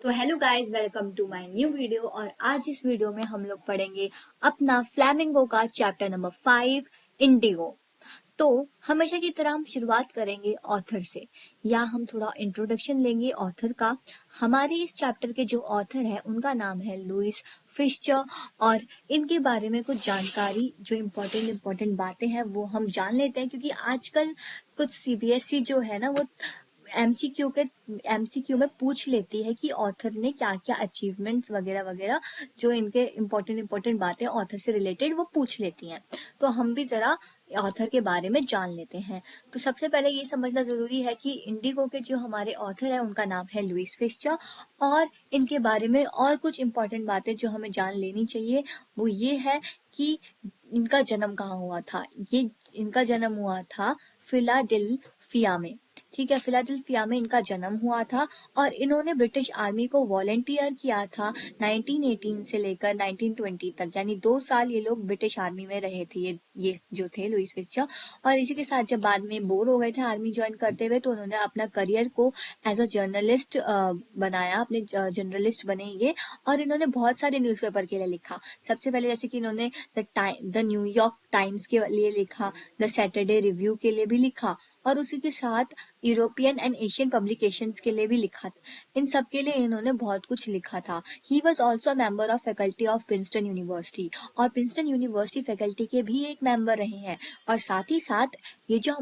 तो hello guys, welcome to my new video. और आज इस वीडियो में हम लोग पढ़ेंगे अपना फ्लैमिंगो का चैप्टर नंबर 5 इंडिगो। तो हमेशा की तरह हम शुरुआत करेंगे ऑथर से, या हम थोड़ा इंट्रोडक्शन लेंगे ऑथर का। हमारे इस चैप्टर के जो ऑथर है उनका नाम है लुइस फिश्चर, और इनके बारे में कुछ जानकारी, जो इम्पोर्टेंट बातें हैं वो हम जान लेते हैं, क्योंकि आजकल कुछ सीबीएसई जो है ना वो एमसीक्यू में पूछ लेती है कि ऑथर ने क्या क्या अचीवमेंट्स वगैरह वगैरह, जो इनके इम्पोर्टेंट बातें ऑथर से रिलेटेड वो पूछ लेती हैं। तो हम भी जरा ऑथर के बारे में जान लेते हैं। तो सबसे पहले ये समझना जरूरी है कि इंडिगो के जो हमारे ऑथर है उनका नाम है लुइस फिश्चर, और इनके बारे में और कुछ इम्पोर्टेंट बातें जो हमें जान लेनी चाहिए वो ये है कि इनका जन्म कहाँ हुआ था। ये इनका जन्म हुआ था फिलाडेल्फिया में। ठीक है, फिलाडेल्फिया में इनका जन्म हुआ था, और इन्होंने ब्रिटिश आर्मी को वॉलेंटियर किया था 1918 से लेकर 1920 तक, यानी 2 साल ये लोग ब्रिटिश आर्मी में रहे थे। ये जो थे लुइस फिश्चर। और इसी के साथ जब बाद में बोर हो गए थे आर्मी ज्वाइन करते हुए, तो उन्होंने अपना करियर को एज अ जर्नलिस्ट बनाया, अपने जर्नलिस्ट बने ये। और इन्होंने बहुत सारे न्यूज़पेपर के लिए लिखा। सबसे पहले जैसे कि इन्होंने द न्यूयॉर्क टाइम्स के लिए लिखा, द सैटरडे रिव्यू के लिए भी लिखा, और उसी के साथ यूरोपियन एंड एशियन पब्लिकेशंस के लिए भी लिखा। इन सब के लिए इन्होंने बहुत कुछ लिखा था। He was also member of faculty of Princeton university, और प्रिंसटन यूनिवर्सिटी फैकल्टी के भी एक मेंबर रहे हैं। और साथ ही साथ ये जो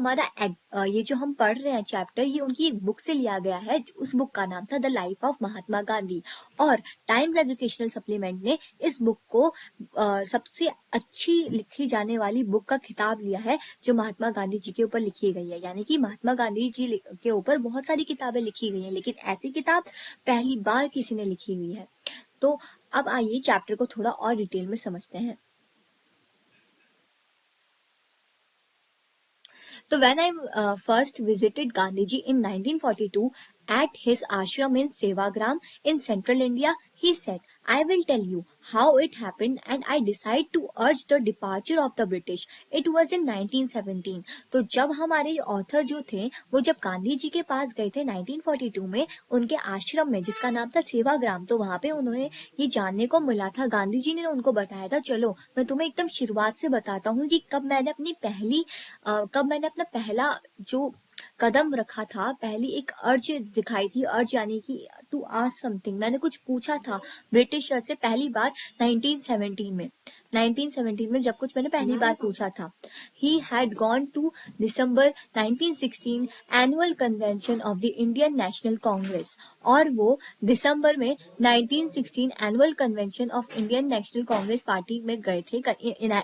हम पढ़ रहे हैं चैप्टर, ये उनकी एक बुक से लिया गया है। उस बुक का नाम था the life of Mahatma Gandhi, और टाइम्स एजुकेशनल सप्लीमेंट ने इस बुक को सबसे अच्छी लिखी जाने वाली बुक का खिताब लिया है जो महात्मा गांधी जी के ऊपर लिखी गई है। यानी कि महात्मा गांधी जी के ऊपर बहुत सारी किताबें लिखी गई हैं, लेकिन ऐसी किताब पहली बार किसी ने लिखी हुई है। तो अब आइए चैप्टर को थोड़ा और डिटेल में समझते हैं। So when I first visited Gandhiji in 1942 at his ashram in Sevagram in central India, he said, I will tell you how it happened and I decided to urge the departure of the British. It was in 1917. तो जब हमारे author जो थे वो जब गांधी जी के पास गए थे 1942 में, उनके आश्रम में जिसका नाम था सेवाग्राम, तो वहां पे उन्होंने ये जानने को मिला था, गांधी जी ने उनको बताया था, चलो मैं तुम्हें एकदम शुरुआत से बताता हूँ कि कब मैंने अपना पहला जो कदम रखा था, पहली एक अर्ज दिखाई थी। अर्ज यानी कि टू आस्क समथिंग, मैंने कुछ पूछा था ब्रिटिशर से पहली बार 1917 में जब कुछ मैंने पहली बार पूछा था। He had gone to December 1916 annual convention of the Indian National Congress, और वो दिसंबर में 1916 annual convention of Indian National Congress party में गए थे।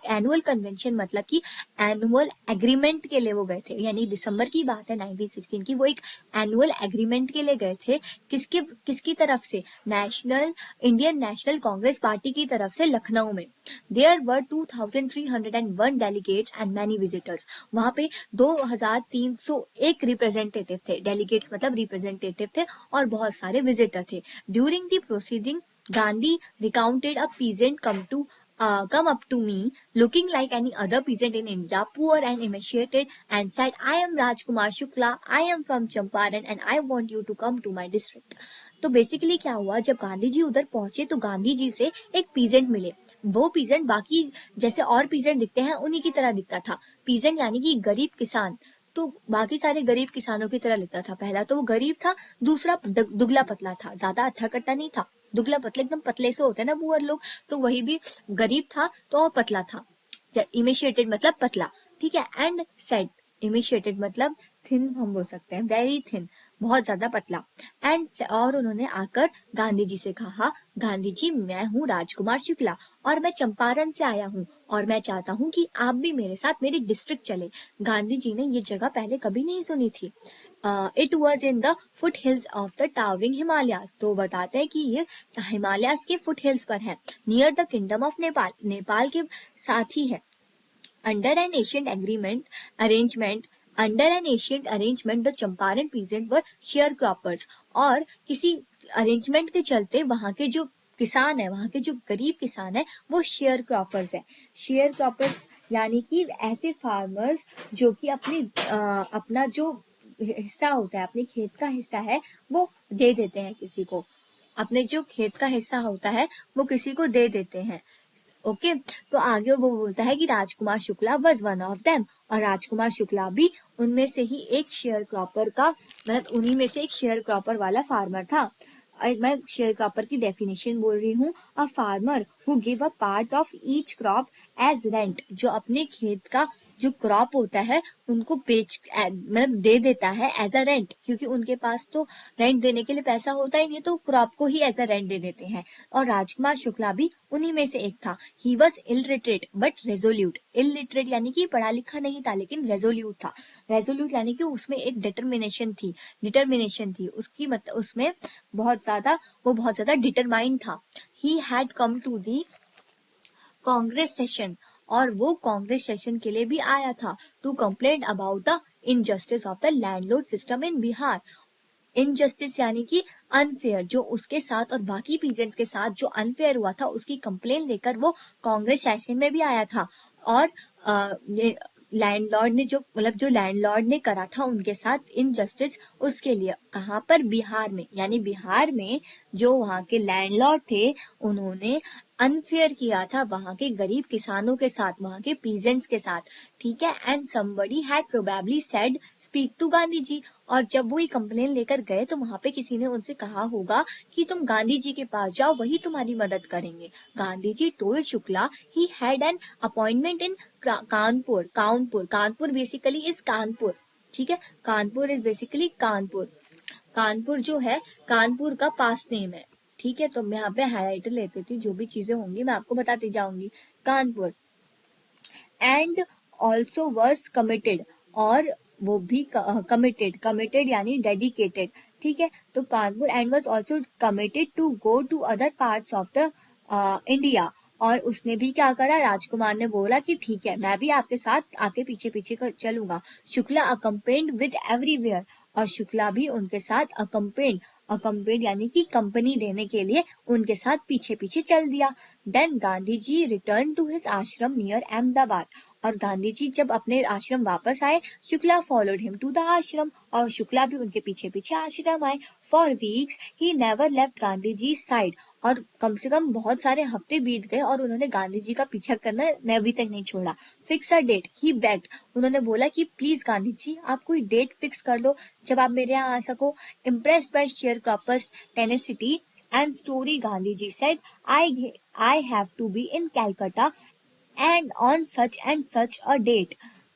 एनुअल कन्वेंशन मतलब कि एनुअल एग्रीमेंट के लिए वो गए थे, यानी दिसंबर की बात है 1916 की। वो एक एनुअल एग्रीमेंट के लिए गए थे। किसकी तरफ से? इंडियन नेशनल कांग्रेस पार्टी की तरफ से, लखनऊ में। There were 2301 delegates and many visitors. वहां पे 2301 रिप्रेजेंटेटिव थे। डेलीगेट्स मतलब रिप्रेजेंटेटिव थे, और बहुत सारे विजिटर थे। During the proceeding Gandhi recounted a peasant come up to me looking like any other peasant in India, poor and emaciated, and said, I am Rajkumar Shukla, I am from Champaran and I want you to come to my district. तो basically क्या हुआ, जब गांधी जी उधर पहुंचे तो गांधी जी से एक peasant मिले। वो पीजेंट बाकी जैसे और पीजेंट दिखते हैं उन्हीं की तरह दिखता था। पीजेंट यानी कि गरीब किसान, तो बाकी सारे गरीब किसानों की तरह लिखता था। पहला तो वो गरीब था, दूसरा दुबला पतला था, ज्यादा अट्ठा कट्टा नहीं था। दुबला पतला एकदम पतले से होते हैं ना पुअर लोग, तो वही भी गरीब था तो और पतला था। इमिशिएटेड मतलब पतला, ठीक है। एंड सेड, इमिशिएटेड मतलब थिन हम बोल सकते हैं, वेरी थिन, बहुत ज्यादा पतला। और उन्होंने आकर गांधी जी से कहा, गांधी जी मैं हूँ राजकुमार शुक्ला और मैं चंपारण से आया हूँ, और मैं चाहता हूँ कि आप भी मेरे साथ मेरी डिस्ट्रिक्ट चले। गांधी जी ने ये जगह पहले कभी नहीं सुनी थी। It was in the foot hills of the towering Himalayas. तो बताते हैं कि ये हिमालयास के फुट हिल्स पर है, near the kingdom of Nepal, Nepal के साथ ही है। Under an ancient arrangement the Champaran peasant were sharecroppers. और किसी अरेंजमेंट के चलते वहां के जो किसान है, वहां के जो गरीब किसान है, वो शेयर क्रॉपर्स है। शेयर क्रॉपर्स यानी कि ऐसे फार्मर्स जो कि अपना जो हिस्सा होता है, अपने खेत का हिस्सा है, वो दे देते हैं किसी को। अपने जो खेत का हिस्सा होता है वो किसी को दे देते हैं। ओके तो आगे वो बोलता है कि Rajkumar Shukla was one of them, और राजकुमार शुक्ला भी उनमें से ही एक शेयर क्रॉपर का, मतलब उन्हीं में से एक शेयर क्रॉपर वाला फार्मर था। मैं शेयर क्रॉपर की डेफिनेशन बोल रही हूँ, a farmer who give a part of each crop as rent, जो अपने खेत का जो क्रॉप होता है उनको बेच मतलब दे देता है एज अ रेंट, क्योंकि उनके पास तो रेंट देने के लिए पैसा होता ही नहीं, तो क्रॉप को ही एज अ रेंट दे देते हैं। और राजकुमार शुक्ला भी उन्हीं में से एक था। ही वॉज इललिटरेट बट रेजोल्यूट, इललिटरेट यानी कि पढ़ा लिखा नहीं था लेकिन रेजोल्यूट था। रेजोल्यूट यानी कि उसमें एक डिटर्मिनेशन थी उसकी, मतलब उसमें बहुत ज्यादा डिटरमाइंड था। He had come to the Congress session, और वो कांग्रेस सेशन के लिए भी आया था, to complain about the injustice of the landlord system in Bihar. Injustice यानी कि अनफेयर, जो उसके साथ और बाकी पीजेंट्स के साथ जो अनफेयर हुआ था उसकी कंप्लेन लेकर वो कांग्रेस सेशन में भी आया था। और लैंडलॉर्ड ने जो, मतलब जो लैंडलॉर्ड ने करा था उनके साथ इनजस्टिस, उसके लिए कहाँ पर, बिहार में, यानी बिहार में जो वहाँ के लैंडलॉर्ड थे उन्होंने अनफेयर किया था वहां के गरीब किसानों के साथ, वहां के पीजेंट्स के साथ, ठीक है। And somebody had probably said speak to Gandhi ji, और जब वो ये कंप्लेन लेकर गए तो वहां पे किसी ने उनसे कहा होगा कि तुम गांधी जी के पास जाओ, वही तुम्हारी मदद करेंगे। Gandhi ji told Shukla he had an appointment in Kanpur basically is Kanpur, ठीक है। कानपुर इज बेसिकली कानपुर जो है कानपुर का पास नेम है, ठीक है। तो मैं यहाँ पे हाईलाइटर ले लेती हूँ, जो भी चीजें होंगी मैं आपको बताती जाऊंगी। Kanpur and also was committed, और वो भी कमिटेड यानी डेडिकेटेड, ठीक है। तो Kanpur and was also committed to go to other parts of the India, और उसने भी क्या करा, राजकुमार ने बोला कि ठीक है मैं भी आपके साथ आपके पीछे पीछे चलूंगा। शुक्ला अकम्पेन्ड विद एवरीवेयर, और शुक्ला भी उनके साथ अकम्पेन्ड यानी कि कंपनी देने के लिए उनके साथ पीछे पीछे चल दिया। Then Gandhi ji return to his ashram near Ahmedabad, और गांधी जी जब अपने आश्रम वापस आए, Shukla followed him to the ashram, और शुक्ला भी उनके पीछे पीछे आश्रम आए। For weeks he never left Gandhi ji side, और कम से कम बहुत सारे हफ्ते बीत गए और उन्होंने गांधी जी का पीछा करना अभी तक नहीं छोड़ा। Fix a date he bagged, उन्होंने बोला कि प्लीज गांधी जी आप कोई डेट फिक्स कर लो जब आप मेरे यहाँ आ सको। Impressed by share croppers tenacity and story, Gandhi ji said, I have to be in Calcutta and on such a date,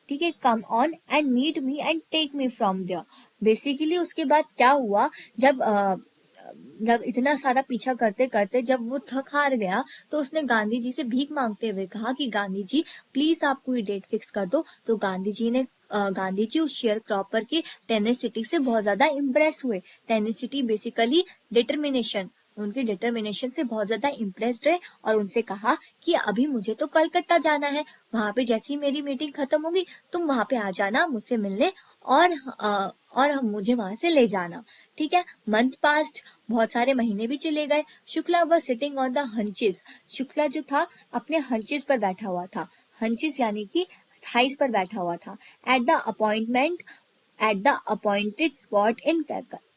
ठीक है, come on and meet me and take me from there. Basically उसके बाद क्या हुआ, जब इतना सारा पीछा करते करते जब वो थक हार गया तो उसने गांधी जी से भीख मांगते हुए कहा कि गांधी जी प्लीज आप कोई डेट फिक्स कर दो। तो गांधी जी उस शेयर क्रॉपर के टेनेसिटी से बहुत ज्यादा इम्प्रेस हुए। टेनेसिटी बेसिकली डिटर्मिनेशन, उनके डिटर्मिनेशन से बहुत ज्यादा इम्प्रेस्ड रहे और उनसे कहा कि अभी मुझे तो कलकत्ता जाना है, वहां पे जैसी मेरी मीटिंग खत्म होगी तुम वहां पे आ जाना मुझसे मिलने, और हम मुझे वहां से ले जाना, ठीक है। मंथ पास्ट, बहुत सारे महीने भी चले गए। Shukla was sitting on the haunches, Shukla जो था अपने हंचेस पर बैठा हुआ था। हंचेस यानी कि थाइस पर बैठा हुआ था। At the appointed spot in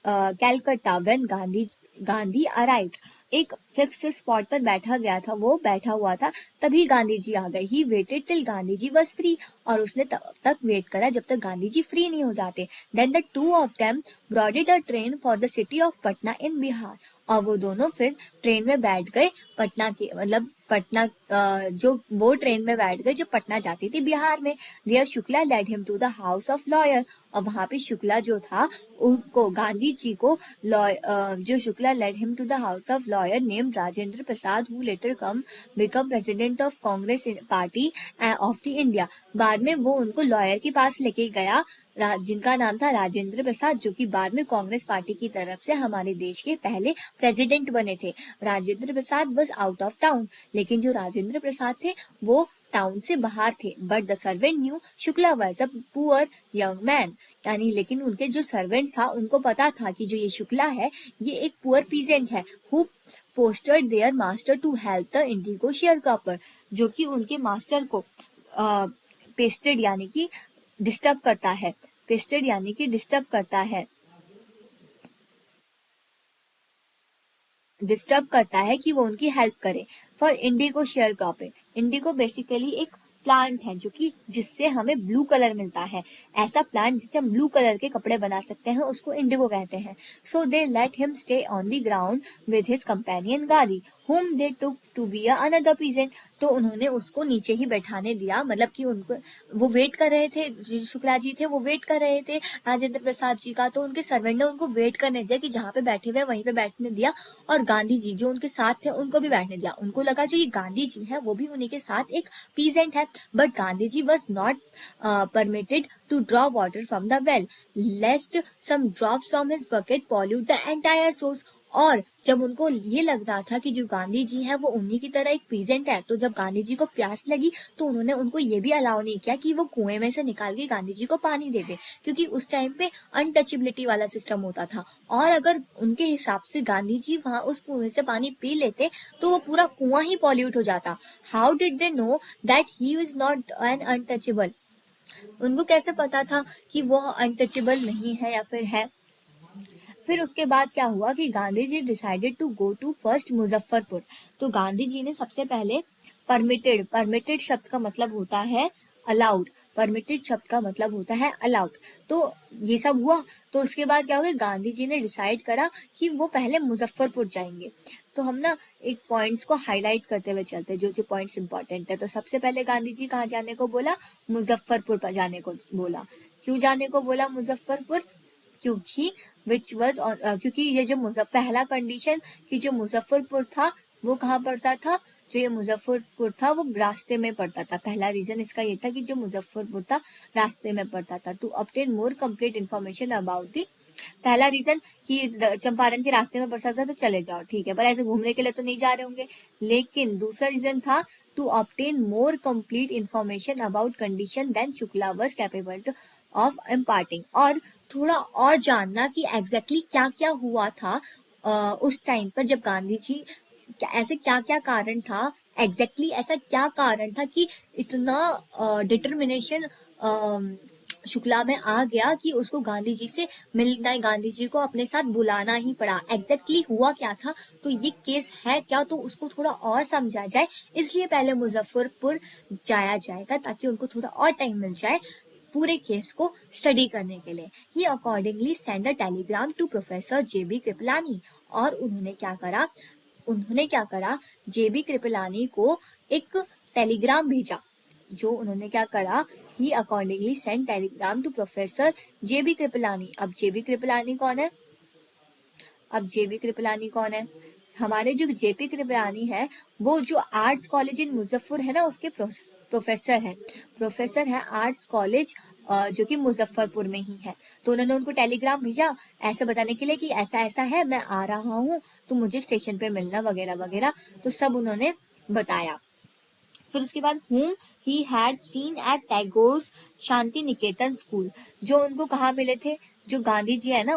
Calcutta when Gandhi arrived, एक फिक्स स्पॉट पर बैठा हुआ था, तभी गांधी जी आ गए। He waited till Gandhi ji was free, और उसने तब तक वेट करा जब तक गांधी जी फ्री नहीं हो जाते। Then the two of them boarded a train for the city of Patna in Bihar, और वो दोनों फिर ट्रेन में बैठ गए जो वो ट्रेन में बैठ गए जो पटना जाती थी बिहार में। There Shukla led him to the house of lawyer, और वहां पे शुक्ला जो था उसको गांधी जी को जो Shukla led him to the house of lawyer named Rajendra Prasad who later become president of Congress party of the India. बाद में वो उनको लॉयर के पास लेके गया जिनका नाम था राजेंद्र प्रसाद, जो कि बाद में कांग्रेस पार्टी की तरफ से हमारे देश के पहले प्रेसिडेंट बने थे। Rajendra Prasad was out of town, लेकिन जो राजेंद्र प्रसाद थे वो टाउन से बाहर थे। But the servant new Shukla was a poor young man, यानी लेकिन उनके जो सर्वेंट था उनको पता था कि जो ये शुक्ला है ये एक पुअर पीजेंट है। Who posted there master to help the indigo sharecropper, जो कि उनके मास्टर को पेस्टेड यानी कि डिस्टर्ब करता है, पेस्टेड यानी कि डिस्टर्ब करता है, डिस्टर्ब करता है कि वो उनकी हेल्प करे। For Indigo share cropping, Indigo basically एक प्लांट है जो कि जिससे हमें ब्लू कलर मिलता है। ऐसा प्लांट जिससे हम ब्लू कलर के कपड़े बना सकते हैं उसको इंडिगो कहते हैं। So they let him stay on the ground with his companion Gandhi whom they took to be another peasant। तो उन्होंने उसको नीचे ही बैठाने दिया, मतलब कि उनको वो वेट कर रहे थे, जो शुक्ला जी थे वो वेट कर रहे थे राजेंद्र प्रसाद जी का, तो उनके सर्वेंट ने उनको वेट करने दिया कि जहाँ पे बैठे हुए वहीं पे बैठने दिया, और गांधी जी जो उनके साथ थे उनको भी बैठने दिया। उनको लगा जो ये गांधी जी है वो भी उन्हीं के साथ एक पीजेंट है, but Gandhi ji was not permitted to draw water from the well lest some drops from his bucket pollute the entire source। और जब उनको ये लग रहा था कि जो गांधी जी है वो उन्हीं की तरह एक पीजेंट है, तो जब गांधी जी को प्यास लगी तो उन्होंने उनको ये भी अलाउ नहीं किया कि वो कुएं में से निकाल के गांधी जी को पानी दे दे, क्योंकि उस टाइम पे अनटचेबिलिटी वाला सिस्टम होता था, और अगर उनके हिसाब से गांधी जी वहां उस कुएं से पानी पी लेते तो वो पूरा कुआं ही पॉल्यूट हो जाता। How did they know that he is not an untouchable? उनको कैसे पता था कि वो अनटचेबल नहीं है या फिर है? फिर उसके बाद क्या हुआ कि Gandhi ji decided to go to first Muzaffarpur. तो गांधी जी ने सबसे पहले परमिटेड, परमिटेड शब्द का मतलब होता है अलाउड, परमिटेड शब्द का मतलब होता है अलाउड। तो ये सब हुआ, तो उसके बाद क्या हो गया, गांधी जी ने डिसाइड करा कि वो पहले मुजफ्फरपुर जाएंगे। तो हम ना एक पॉइंट्स को हाईलाइट करते हुए चलते हैं, जो जो पॉइंट्स इंपॉर्टेंट है। तो सबसे पहले गांधी जी कहाँ जाने को बोला? मुजफ्फरपुर पर जाने को बोला। क्यों जाने को बोला मुजफ्फरपुर? क्योंकि विच वॉज क्योंकि ये जो पहला कंडीशन कि जो मुजफ्फरपुर था वो कहाँ पड़ता था, जो ये मुजफ्फरपुर था वो रास्ते में पड़ता था। पहला रीजन इसका ये था कि जो मुजफ्फरपुर था रास्ते में पड़ता था। To obtain more complete information about the, पहला रीजन कि चंपारण के रास्ते में पड़ सकता है तो चले जाओ, ठीक है, पर ऐसे घूमने के लिए तो नहीं जा रहे होंगे। लेकिन दूसरा रीजन था to obtain more complete information about condition then Shukla was capable of imparting, और थोड़ा और जानना कि एग्जैक्टली क्या क्या हुआ था उस टाइम पर जब गांधी जी, ऐसे क्या क्या कारण था, एग्जैक्टली ऐसा क्या कारण था कि इतना डिटर्मिनेशन शुक्ला में आ गया कि उसको गांधी जी से मिलना है, गांधी जी को अपने साथ बुलाना ही पड़ा। एग्जैक्टली हुआ क्या था, तो ये केस है क्या, तो उसको थोड़ा और समझा जाए, इसलिए पहले मुजफ्फरपुर जाया जाएगा ताकि उनको थोड़ा और टाइम मिल जाए पूरे केस को स्टडी करने के लिए। He accordingly sent a telegram to professor J B Kripalani, और उन्होंने क्या करा, जेबी कृपलानी को एक टेलीग्राम भेजा। जो उन्होंने क्या करा, he accordingly sent telegram to professor J B Kripalani. अब जेबी कृपलानी कौन है? हमारे जो जेपी कृपलानी है वो जो आर्ट्स कॉलेज इन मुजफ्फर है ना उसके प्रोफेसर है आर्ट्स कॉलेज जो कि मुजफ्फरपुर में ही है। तो उन्होंने उनको टेलीग्राम भेजा ऐसे बताने के लिए कि ऐसा ऐसा है, मैं आ रहा हूँ, तो मुझे स्टेशन पे मिलना वगैरह वगैरह, तो सब उन्होंने बताया। फिर उसके बाद whom he had seen at Tagore's Shanti Niketan school, जो उनको कहाँ मिले थे, जो गांधी जी है ना,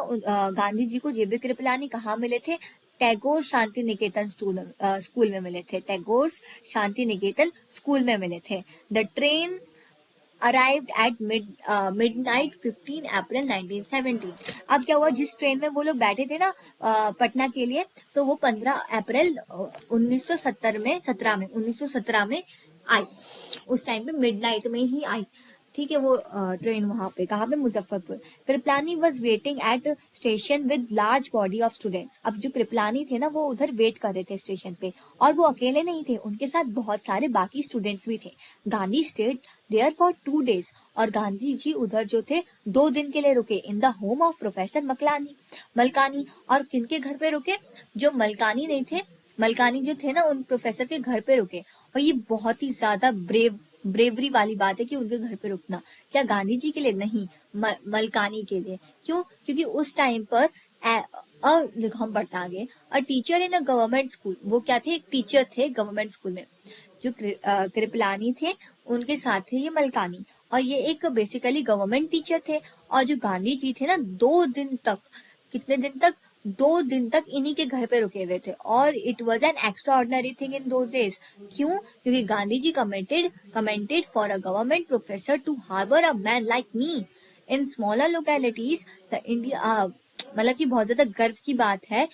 गांधी जी को जेबी कृपलानी कहाँ मिले थे? टैगोर शांति निकेतन स्कूल में मिले थे। टैगोर शांति निकेतन स्कूल में मिले थे। The train arrived at midnight 15 अप्रैल 1917। अब क्या हुआ, जिस ट्रेन में वो लोग बैठे थे ना पटना के लिए, तो वो 15 अप्रैल 1917 में आई। उस टाइम पे मिडनाइट में ही आई, ठीक है, वो ट्रेन वहां पे, कहाँ पे? Muzaffarpur. Kripalani was waiting eight station with large body of students. अब जो कृपलानी थे ना वो उधर वेट कर रहे थे स्टेशन पे, और वो अकेले नहीं थे, उनके साथ बहुत सारे बाकी स्टूडेंट्स भी थे। Gandhi stayed there for 2 days, और गांधी जी उधर जो थे 2 दिन के लिए रुके in the home of professor Malkani. और किनके घर पे रुके? जो मलकानी नहीं थे, मलकानी जो थे ना उन प्रोफेसर के घर पे रुके। और ये बहुत ही ज्यादा ब्रेवरी वाली बात है कि उनके घर पे रुकना। क्या गांधी जी के लिए? नहीं, मलकानी के लिए। क्यों? क्योंकि उस टाइम पर देखो हम पढ़ते आगे, a teacher in a government school, वो क्या थे? एक टीचर थे गवर्नमेंट स्कूल में। जो कृपलानी थे उनके साथ थे ये मलकानी, और ये एक बेसिकली गवर्नमेंट टीचर थे। और जो गांधी जी थे ना 2 दिन तक, कितने दिन तक? 2 दिन तक इन्हीं के घर पे रुके हुए थे, और it was an extraordinary thing in those days. क्यों? क्योंकि Gandhi ji commented for a government professor to harbour a man like me in smaller localities the India, मतलब कि बहुत ज्यादा गर्व की बात है।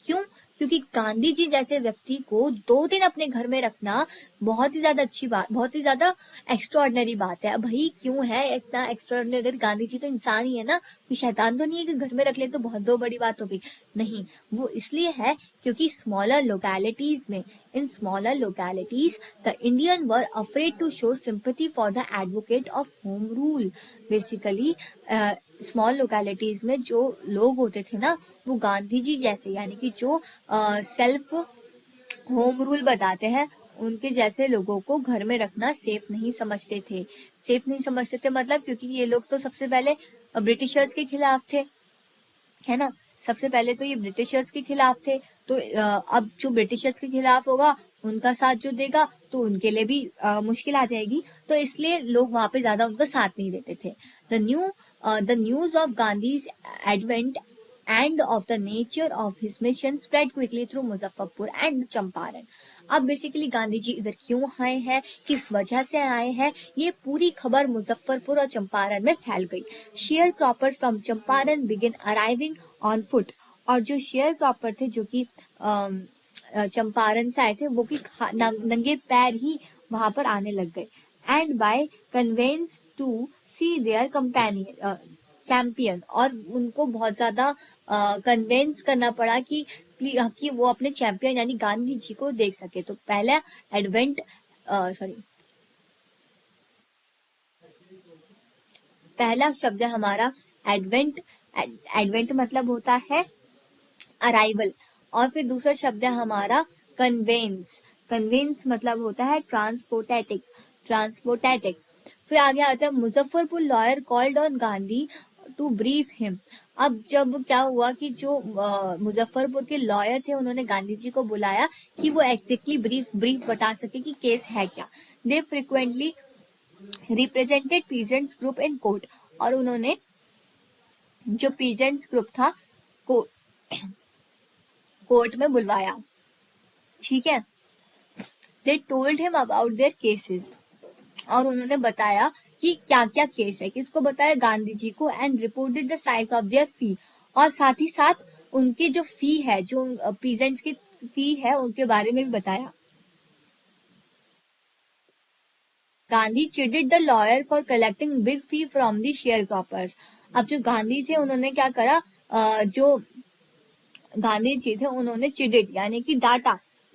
क्यों? क्योंकि गांधी जी जैसे व्यक्ति को 2 दिन अपने घर में रखना बहुत ही ज्यादा अच्छी बात, बहुत ही ज्यादा एक्स्ट्राऑर्डिनरी बात है। अब भाई क्यों है इतना एक्स्ट्राऑर्डिनरी? गांधी जी तो इंसान ही है ना, कोई शैतान तो नहीं है कि घर में रख ले तो बहुत दो बड़ी बात हो गई। नहीं, वो इसलिए है क्योंकि स्मॉलर लोकेलिटीज में, in smaller localities the Indian were afraid to show sympathy for the advocate of home rule. Basically small localities में जो लोग होते थे ना, वो गांधी जी जैसे, यानी कि जो सेल्फ होम रूल बताते हैं, उनके जैसे लोगों को घर में रखना सेफ नहीं समझते थे। सेफ नहीं समझते थे मतलब क्योंकि ये लोग तो सबसे पहले ब्रिटिशर्स के खिलाफ थे, है ना। सबसे पहले तो ये ब्रिटिशर्स के खिलाफ थे, तो अब जो ब्रिटिशर्स के खिलाफ होगा, उनका साथ जो देगा तो उनके लिए भी मुश्किल आ जाएगी, तो इसलिए लोग वहां पे ज्यादा उनका साथ नहीं देते थे। The news of Gandhi's advent and of the nature of his mission spread quickly through Muzaffarpur and Champaran. अब बेसिकली गांधी जी इधर क्यों आए हैं, किस वजह से आए हैं, ये पूरी खबर मुजफ्फरपुर और चंपारण में फैल गई। Share croppers from Champaran begin arriving on foot. और जो शेयर क्रॉपर थे जो कि चंपारण से आए थे, वो कि नंगे पैर ही वहां पर आने लग गए। And by convince to see their companion champion, और उनको बहुत ज्यादा कन्वेंस करना पड़ा कि वो अपने चैंपियन यानी गांधी जी को देख सके। तो पहला एडवेंट पहला शब्द है हमारा एडवेंट। एडवेंट मतलब होता है अराइवल, और फिर दूसरा शब्द है हमारा कन्वेंस। कन्वेंस मतलब होता है ट्रांसपोर्टेटिक, ट्रांसपोर्टेटिक। फिर आगे आता है Muzaffarpur lawyer called on Gandhi to brief him. अब जब क्या हुआ कि जो मुजफ्फरपुर के लॉयर थे, उन्होंने गांधी जी को बुलाया कि वो एग्जैक्टली ब्रीफ बता सके कि केस है क्या। They frequently represented peasants group in court, और उन्होंने जो पीजेंट्स ग्रुप था को कोर्ट में बुलवाया, ठीक है। They told him about their cases, और उन्होंने बताया कि क्या क्या केस है, किसको बताया, गांधी जी को। And reported the size of their fee, और साथ ही साथ उनके जो फी है, जो पीजेंट्स की फी है, उनके बारे में भी बताया। Gandhi chided the lawyer for collecting big fee from the share croppers. अब जो गांधी थे उन्होंने क्या करा, जो गांधी जी थे उन्होंने चिडेड यानी कि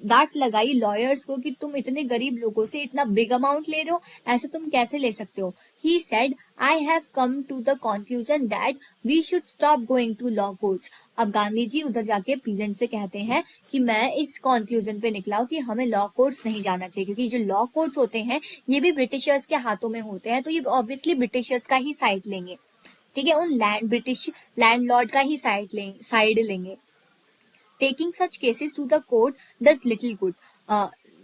डांट लगाई लॉयर्स को कि तुम इतने गरीब लोगों से इतना बिग अमाउंट ले रहे हो, ऐसे तुम कैसे ले सकते हो। He said, I have come to the conclusion that we should stop going to law courts. अब गांधी जी उधर जाके पीजेंट से कहते हैं कि मैं इस कंक्लूजन पे निकला हूँ कि हमें लॉ कोर्ट्स नहीं जाना चाहिए, क्योंकि जो लॉ कोर्ट्स होते हैं ये भी ब्रिटिशर्स के हाथों में होते हैं, तो ये ऑब्वियसली ब्रिटिशर्स का ही साइड लेंगे, ठीक है, उन ब्रिटिश लैंडलॉर्ड का ही साइड लेंगे। Taking such cases to the court does little good,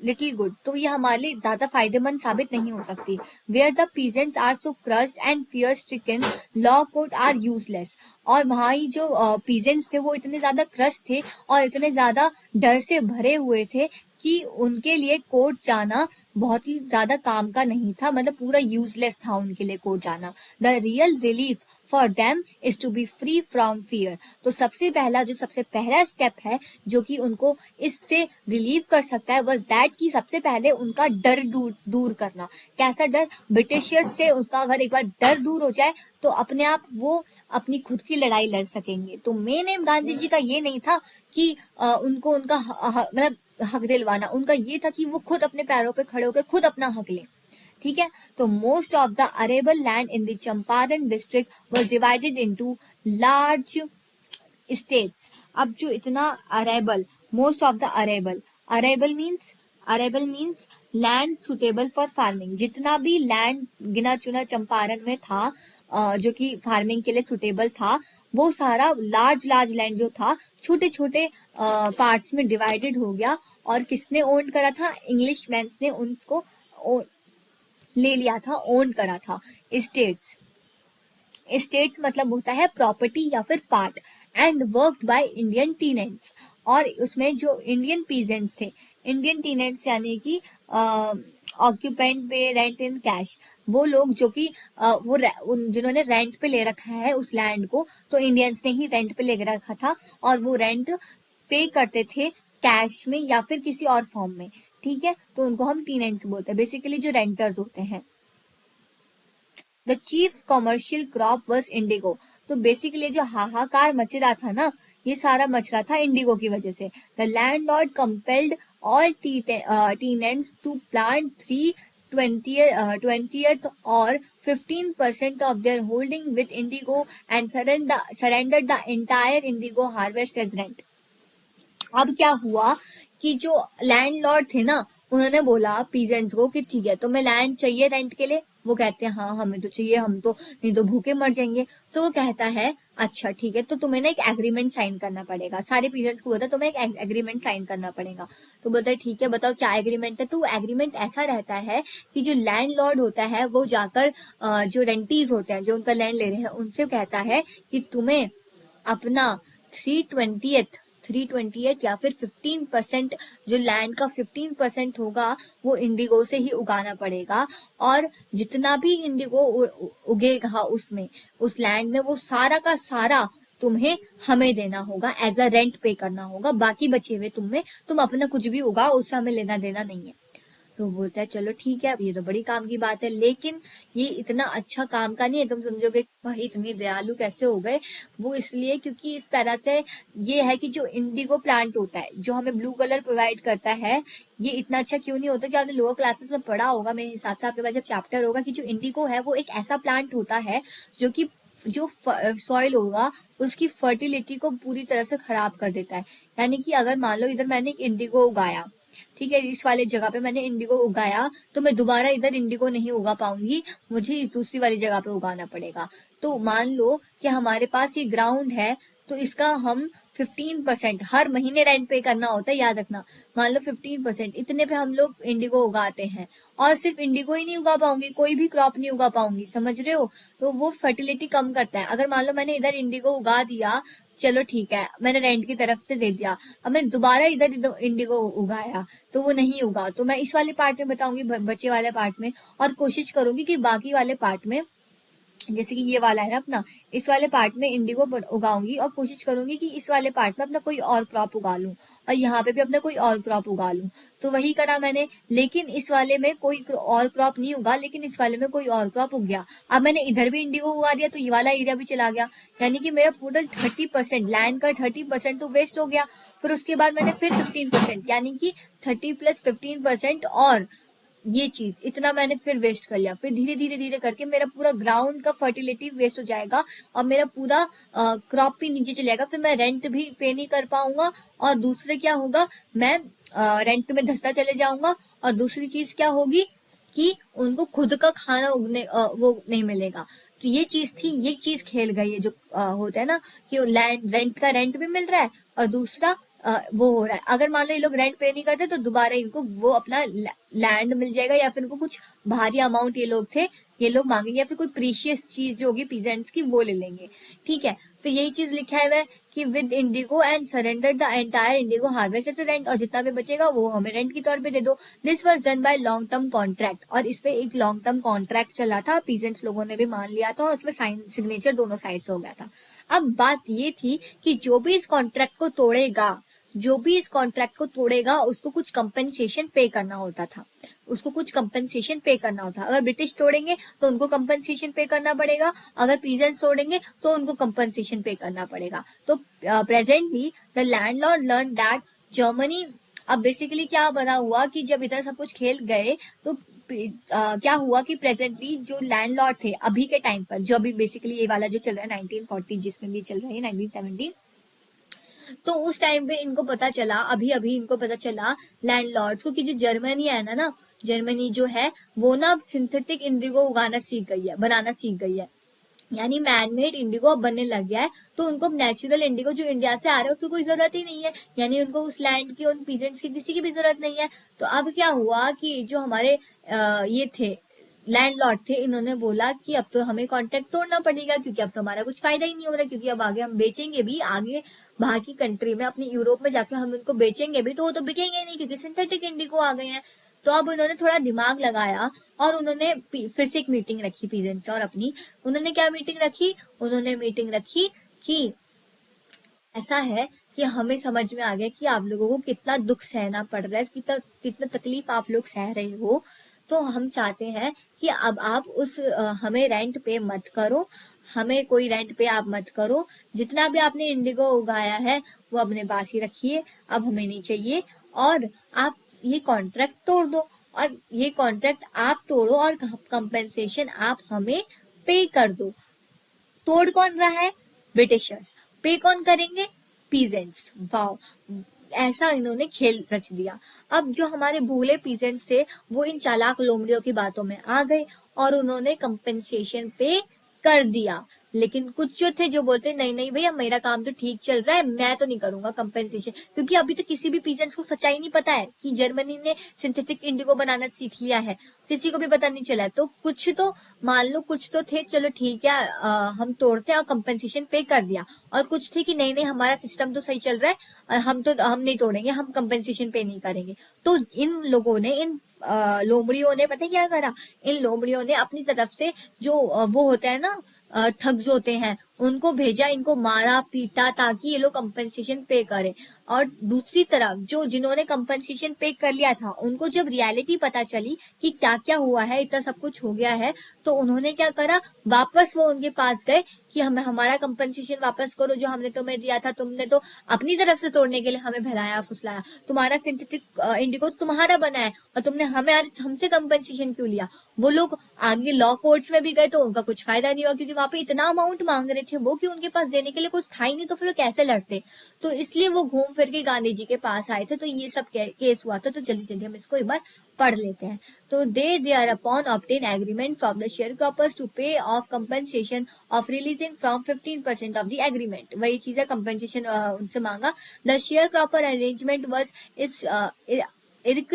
little good, तो ये हमारे लिए ज्यादा फायदेमंद साबित नहीं हो सकती। Where the peasants are so crushed and fear stricken, law court are useless. और वहाँ ही जो पीजेंट्स थे वो इतने ज्यादा क्रस्ट थे और इतने ज्यादा डर से भरे हुए थे कि उनके लिए कोर्ट जाना बहुत ही ज्यादा काम का नहीं था, मतलब पूरा यूजलेस था उनके लिए कोर्ट जाना। The real relief for them is to be free from fear. तो सबसे पहला स्टेप है जो कि उनको इससे रिलीव कर सकता है, वॉज दैट कि सबसे पहले उनका डर दूर करना। कैसा डर? ब्रिटिशर्स से उनका अगर एक बार डर दूर हो जाए तो अपने आप वो अपनी खुद की लड़ाई लड़ सकेंगे। तो मेन एम गांधी जी का ये नहीं था कि उनको उनका मतलब हक दिलवाना, उनका ये था कि वो खुद अपने पैरों पे खड़े होकर खुद अपना हक लें, ठीक है। तो most of the arable land in the Champaran district was divided into large states. अब जो इतना arable, most of the arable means land suitable for farming. जितना भी लैंड गिना चुना चंपारण में था जो कि फार्मिंग के लिए सुटेबल था, वो सारा लार्ज लैंड जो था छोटे छोटे पार्ट्स में डिवाइडेड हो गया। और किसने ओन करा था? इंग्लिश मैंस ने उनको ले लिया था, ओन करा था। स्टेट्स मतलब होता है प्रॉपर्टी या फिर part. And worked by Indian tenants, और उसमें जो इंडियन पीजेंट्स थे, इंडियन टीनेंट्स यानी कि ऑक्यूपेंट पे रेंट इन कैश, वो लोग जो कि जिन्होंने रेंट पे ले रखा है उस लैंड को, तो इंडियंस ने ही रेंट पे ले रखा था और वो रेंट पे करते थे कैश में या फिर किसी और फॉर्म में, ठीक है, तो उनको हम टीनेंट्स बोलते हैं, बेसिकली जो रेंटर्स होते हैं। The chief commercial crop was Indigo. तो बेसिकली जो हाहाकार मच रहा था ना, ये सारा मच रहा था इंडिगो की वजह से। The landlord compelled all tenants to plant 3/20 और 15% of their holding with Indigo and surrendered the entire Indigo harvest as rent. अब क्या हुआ कि जो लैंडलॉर्ड थे ना, उन्होंने बोला पीजेंट्स को कि ठीक है, तुम्हें लैंड चाहिए रेंट के लिए? वो कहते हैं हाँ हमें तो चाहिए, हम तो नहीं तो भूखे मर जाएंगे। तो वो कहता है अच्छा ठीक है, तो तुम्हें ना एक एग्रीमेंट साइन करना पड़ेगा। सारे पीजेंट्स को बोलता है तुम्हें एक एग्रीमेंट साइन करना पड़ेगा। तो बोलता है ठीक है बताओ क्या एग्रीमेंट है। तो एग्रीमेंट ऐसा रहता है कि जो लैंडलॉर्ड होता है वो जाकर जो रेंटीज होते हैं जो उनका लैंड ले रहे हैं उनसे कहता है कि तुम्हें अपना 3/20 या फिर 15%, जो लैंड का 15% होगा वो इंडिगो से ही उगाना पड़ेगा। और जितना भी इंडिगो उगेगा उसमें, उस लैंड में, वो सारा का सारा तुम्हें हमें देना होगा, एज अ रेंट पे करना होगा। बाकी बचे हुए तुम अपना कुछ भी उगाओ, उससे हमें लेना देना नहीं है। तो बोलता है चलो ठीक है, अब ये तो बड़ी काम की बात है, लेकिन ये इतना अच्छा काम का नहीं है। तुम समझोगे भाई इतनी दयालु कैसे हो गए। वो इसलिए क्योंकि इस तरह से ये है कि जो इंडिगो प्लांट होता है जो हमें ब्लू कलर प्रोवाइड करता है, ये इतना अच्छा क्यों नहीं होता कि आपने लोअर क्लासेस में पढ़ा होगा मेरे हिसाब से, आपके पास जब चैप्टर होगा कि जो इंडिगो है वो एक ऐसा प्लांट होता है जो कि जो सॉइल होगा उसकी फर्टिलिटी को पूरी तरह से खराब कर देता है। यानी कि अगर मान लो इधर मैंने एक इंडिगो उगाया, ठीक है, इस वाले जगह पे मैंने इंडिगो उगाया, तो मैं दोबारा इधर इंडिगो नहीं उगा पाऊंगी, मुझे इस दूसरी वाली जगह पे उगाना पड़ेगा। तो मान लो कि हमारे पास ये ग्राउंड है, तो इसका हम 15% हर महीने रेंट पे करना होता है, याद रखना। मान लो 15% इतने पे हम लोग इंडिगो उगाते हैं, और सिर्फ इंडिगो ही नहीं उगा पाऊंगी, कोई भी क्रॉप नहीं उगा पाऊंगी, समझ रहे हो। तो वो फर्टिलिटी कम करता है। अगर मान लो मैंने इधर इंडिगो उगा दिया, चलो ठीक है मैंने रेंट की तरफ से दे दिया, अब मैं दोबारा इधर इंडिगो उगाया तो वो नहीं उगा। तो मैं इस वाले पार्ट में बताऊंगी, बच्चे वाले पार्ट में, और कोशिश करूंगी कि बाकी वाले पार्ट में, जैसे कि ये वाला है ना अपना, इस वाले पार्ट में इंडिगो उगाऊंगी और कोशिश करूंगी कि इस वाले पार्ट में अपना कोई और क्रॉप उगा लूं, और यहाँ पे भी अपना कोई और क्रॉप उगा लूं। तो वही करा मैंने, लेकिन इस वाले में कोई और क्रॉप नहीं उगा, लेकिन इस वाले में कोई और क्रॉप उग गया। अब मैंने इधर भी इंडिगो उगा दिया तो ये वाला एरिया भी चला गया, यानी कि मेरा टोटल 30% लैंड का 30% तो वेस्ट हो गया। फिर उसके बाद मैंने फिर 15%, यानी कि 30 + 15%, और ये चीज इतना मैंने फिर वेस्ट कर लिया। फिर धीरे धीरे धीरे करके मेरा पूरा ग्राउंड का फर्टिलिटी वेस्ट हो जाएगा, और मेरा पूरा क्रॉप भी नीचे चले जाएगा। फिर मैं रेंट भी पे नहीं कर पाऊंगा, और दूसरे क्या होगा, मैं रेंट में धंसता चले जाऊंगा। और दूसरी चीज क्या होगी कि उनको खुद का खाना उगने वो नहीं मिलेगा। तो ये चीज थी, ये चीज खेल गई है जो होता है ना कि लैंड रेंट का रेंट भी मिल रहा है, और दूसरा वो हो रहा है। अगर मान लो ये लोग रेंट पे नहीं करते तो दोबारा इनको वो अपना लैंड मिल जाएगा, या फिर इनको कुछ भारी अमाउंट ये लोग मांगेंगे, या फिर कोई प्रीशियस चीज जो होगी पीजेंट्स की वो ले लेंगे, ठीक है। तो यही चीज लिखा है कि with indigo and surrender the entire indigo harvest at rent, और जितना भी बचेगा वो हमें रेंट के तौर पे दे दो। This was done by long term contract, और इस पे एक लॉन्ग टर्म कॉन्ट्रैक्ट चला था, पीजेंट्स लोगों ने भी मान लिया था, और उसमें साइन सिग्नेचर दोनों साइड से हो गया था। अब बात ये थी कि जो भी इस कॉन्ट्रैक्ट को तोड़ेगा, उसको कुछ कंपनसेशन पे करना होता था, अगर ब्रिटिश तोड़ेंगे तो उनको कंपनसेशन पे करना पड़ेगा, अगर पीजेंट्स तोड़ेंगे तो उनको कंपनसेशन पे करना पड़ेगा। तो presently the landlord learn that Germany, अब बेसिकली क्या बना हुआ कि जब इतना सब कुछ खेल गए तो क्या हुआ कि प्रेजेंटली जो लैंडलॉर्ड थे अभी के टाइम पर, जो अभी बेसिकली ये वाला जो चल रहा है 1940, जिसमें भी चल रहा है 1970, तो उस टाइम पे इनको पता चला, अभी अभी इनको पता चला लैंडलॉर्ड्स को, कि जो जर्मनी है ना, जर्मनी जो है वो ना सिंथेटिक इंडिगो उगाना सीख गई है, बनाना सीख गई है, यानी मैनमेड इंडिगो अब बनने लग गया है। तो उनको नेचुरल इंडिगो जो इंडिया से आ रहा है उसकी कोई जरूरत ही नहीं है, यानी उनको उस लैंड की, उन पीजेंट्स की किसी की भी जरूरत नहीं है। तो अब क्या हुआ कि जो हमारे ये थे लैंडलॉर्ड थे, इन्होंने बोला कि अब तो हमें कॉन्ट्रैक्ट तोड़ना पड़ेगा, क्योंकि अब तो हमारा कुछ फायदा ही नहीं हो रहा, क्योंकि अब आगे हम बेचेंगे भी, आगे बाहर की कंट्री में, अपनी यूरोप में जाके हम इनको बेचेंगे भी, तो वो तो बिकेंगे नहीं क्योंकि सिंथेटिक इंडिगो आ गए हैं। तो अब उन्होंने थोड़ा दिमाग लगाया, और उन्होंने फिर से एक मीटिंग रखी पीजेंट्स और अपनी। उन्होंने क्या मीटिंग रखी, कि ऐसा है कि हमें समझ में आ गया कि आप लोगों को कितना दुख सहना पड़ रहा है, कितना कितना तकलीफ आप लोग सह रहे हो। तो हम चाहते हैं कि अब आप हमें रेंट पे मत करो, हमें कोई रेंट पे आप मत करो। जितना भी आपने इंडिगो उगाया है वो अपने पास ही रखिए, अब हमें नहीं चाहिए। और आप ये कॉन्ट्रैक्ट तोड़ दो, और ये कॉन्ट्रैक्ट आप तोड़ो और कंपेंसेशन आप हमें पे कर दो। तोड़ कौन रहा है? ब्रिटिशर्स। पे कौन करेंगे? पीजेंट्स। वाओ, ऐसा इन्होंने खेल रच दिया। अब जो हमारे भोले पीजेंट्स थे वो इन चालाक लोमड़ियों की बातों में आ गए और उन्होंने कंपेंसेशन पे कर दिया। लेकिन कुछ जो थे जो बोलते नहीं नहीं भैया मेरा काम तो ठीक चल रहा है, मैं तो नहीं करूंगा कंपेंसेशन, क्योंकि अभी तक किसी भी पीजेंट्स को सच्चाई नहीं पता है कि जर्मनी ने सिंथेटिक इंडिगो बनाना सीख लिया है, किसी को भी पता नहीं चला। तो कुछ तो मान लो, कुछ तो थे चलो ठीक है हम तोड़ते हैं और कंपेंसेशन पे कर दिया, और कुछ थे कि नहीं नहीं हमारा सिस्टम तो सही चल रहा है, हम नहीं तोड़ेंगे, हम कंपेंसेशन पे नहीं करेंगे। तो इन लोगों ने, इन लोमड़ियों ने पता है क्या करा? इन लोमड़ियों ने अपनी तरफ से जो वो होता है ना, ठग्स होते हैं, उनको भेजा, इनको मारा पीटा ताकि ये लोग कंपेंसेशन पे करें। और दूसरी तरफ जो जिन्होंने कंपेंसेशन पे कर लिया था उनको जब रियलिटी पता चली कि क्या क्या हुआ है, इतना सब कुछ हो गया है, तो उन्होंने क्या करा, वापस वो उनके पास गए कि हमें हमारा कंपेंसेशन वापस करो, जो हमने तुम्हें दिया था, तुमने तो अपनी तरफ से तोड़ने के लिए हमें बहलाया फुसलाया, तुम्हारा सिंथेटिक इंडिगो तुम्हारा बना है और तुमने हमें हमसे कंपेंसेशन क्यों लिया। वो लोग आगे लॉ कोर्ट्स में भी गए तो उनका कुछ फायदा नहीं हुआ, क्योंकि वहां पे इतना अमाउंट मांग रहे थे वो कि उनके पास देने के लिए कुछ था ही नहीं, तो फिर वो कैसे लड़ते। तो इसलिए वो घूम फिर के गांधी जी के पास आए थे। तो ये सब केस हुआ था। तो जल्दी जल्दी हम इसको एक बार पढ़ लेते हैं। तो they are upon obtain agreement from the share croppers to pay off compensation off releasing from 15% of the agreement. वही चीज है, कंपेंसेशन उनसे मांगा। The share cropper arrangement was is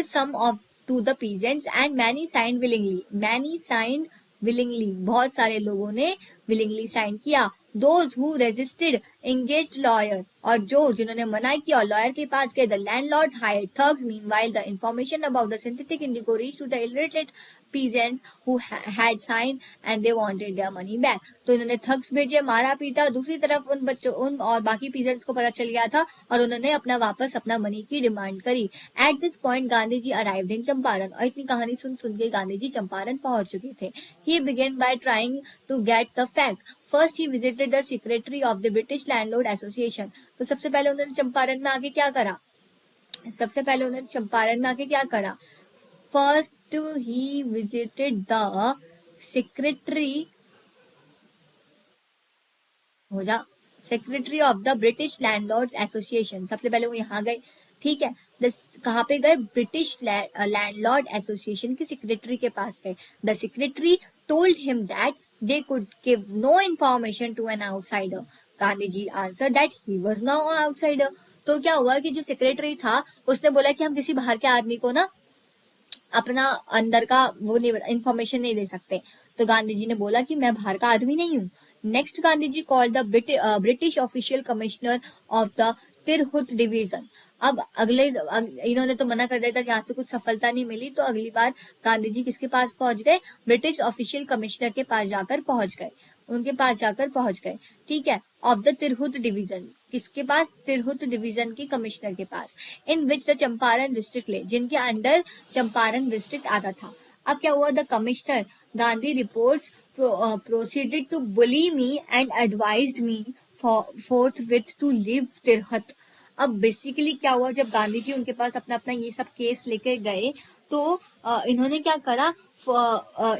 some of to the peasants and many signed willingly. Many signed willingly. बहुत सारे लोगों ने willingly sign किया. Those who resisted engaged lawyer. और जिन्होंने मना किया और लॉयर के पास गए. The landlords hired thugs. Meanwhile, the information about the synthetic indigo reached to the illiterate peasants who had signed and they wanted their money back. तो इन्होंने thugs भेजे, मारा पीटा। दूसरी तरफ उन और बाकी पीजेंट्स को पता चल गया था और उन्होंने अपना मनी की डिमांड करी। At this point Gandhi ji arrived in Champaran. और इतनी कहानी सुन के गांधी जी चंपारण पहुंच चुके थे। He began by trying to get the fact. First he visited the secretary of the British landlord association. तो सबसे पहले उन्होंने चंपारण में आके क्या करा? First, he visited the secretary of the British Landlords Association. सबसे पहले वो यहाँ गए, ठीक है। कहाँ पे गए? ब्रिटिश लैंडलॉर्ड एसोसिएशन की सेक्रेटरी के पास गए। The secretary told him that they could give no information to an outsider. Gandhi ji answered that he was no outsider. तो क्या हुआ कि जो सेक्रेटरी था उसने बोला कि हम किसी बाहर के आदमी को ना अपना अंदर का वो नहीं इंफॉर्मेशन नहीं दे सकते। तो गांधी जी ने बोला कि मैं बाहर का आदमी नहीं हूँ। Next Gandhi ji called the British official commissioner of the Tirhut division. अब इन्होंने तो मना कर दिया था, यहाँ से कुछ सफलता नहीं मिली, तो अगली बार गांधी जी किसके पास पहुंच गए? ब्रिटिश ऑफिशियल कमिश्नर के पास जाकर पहुंच गए, ठीक है। ऑफ द तिरहुत डिवीजन, किसके पास? तिरहुत डिवीजन के कमिश्नर के पास। इन विच द चंपारण डिस्ट्रिक्ट ले, जिनके अंडर चंपारण डिस्ट्रिक्ट आता था। अब क्या हुआ? The commissioner Gandhi reports proceeded to bully me and advised me forthwith to leave Tirhut. अब बेसिकली क्या हुआ, जब गांधी जी उनके पास अपना ये सब केस लेके गए तो इन्होंने क्या करा?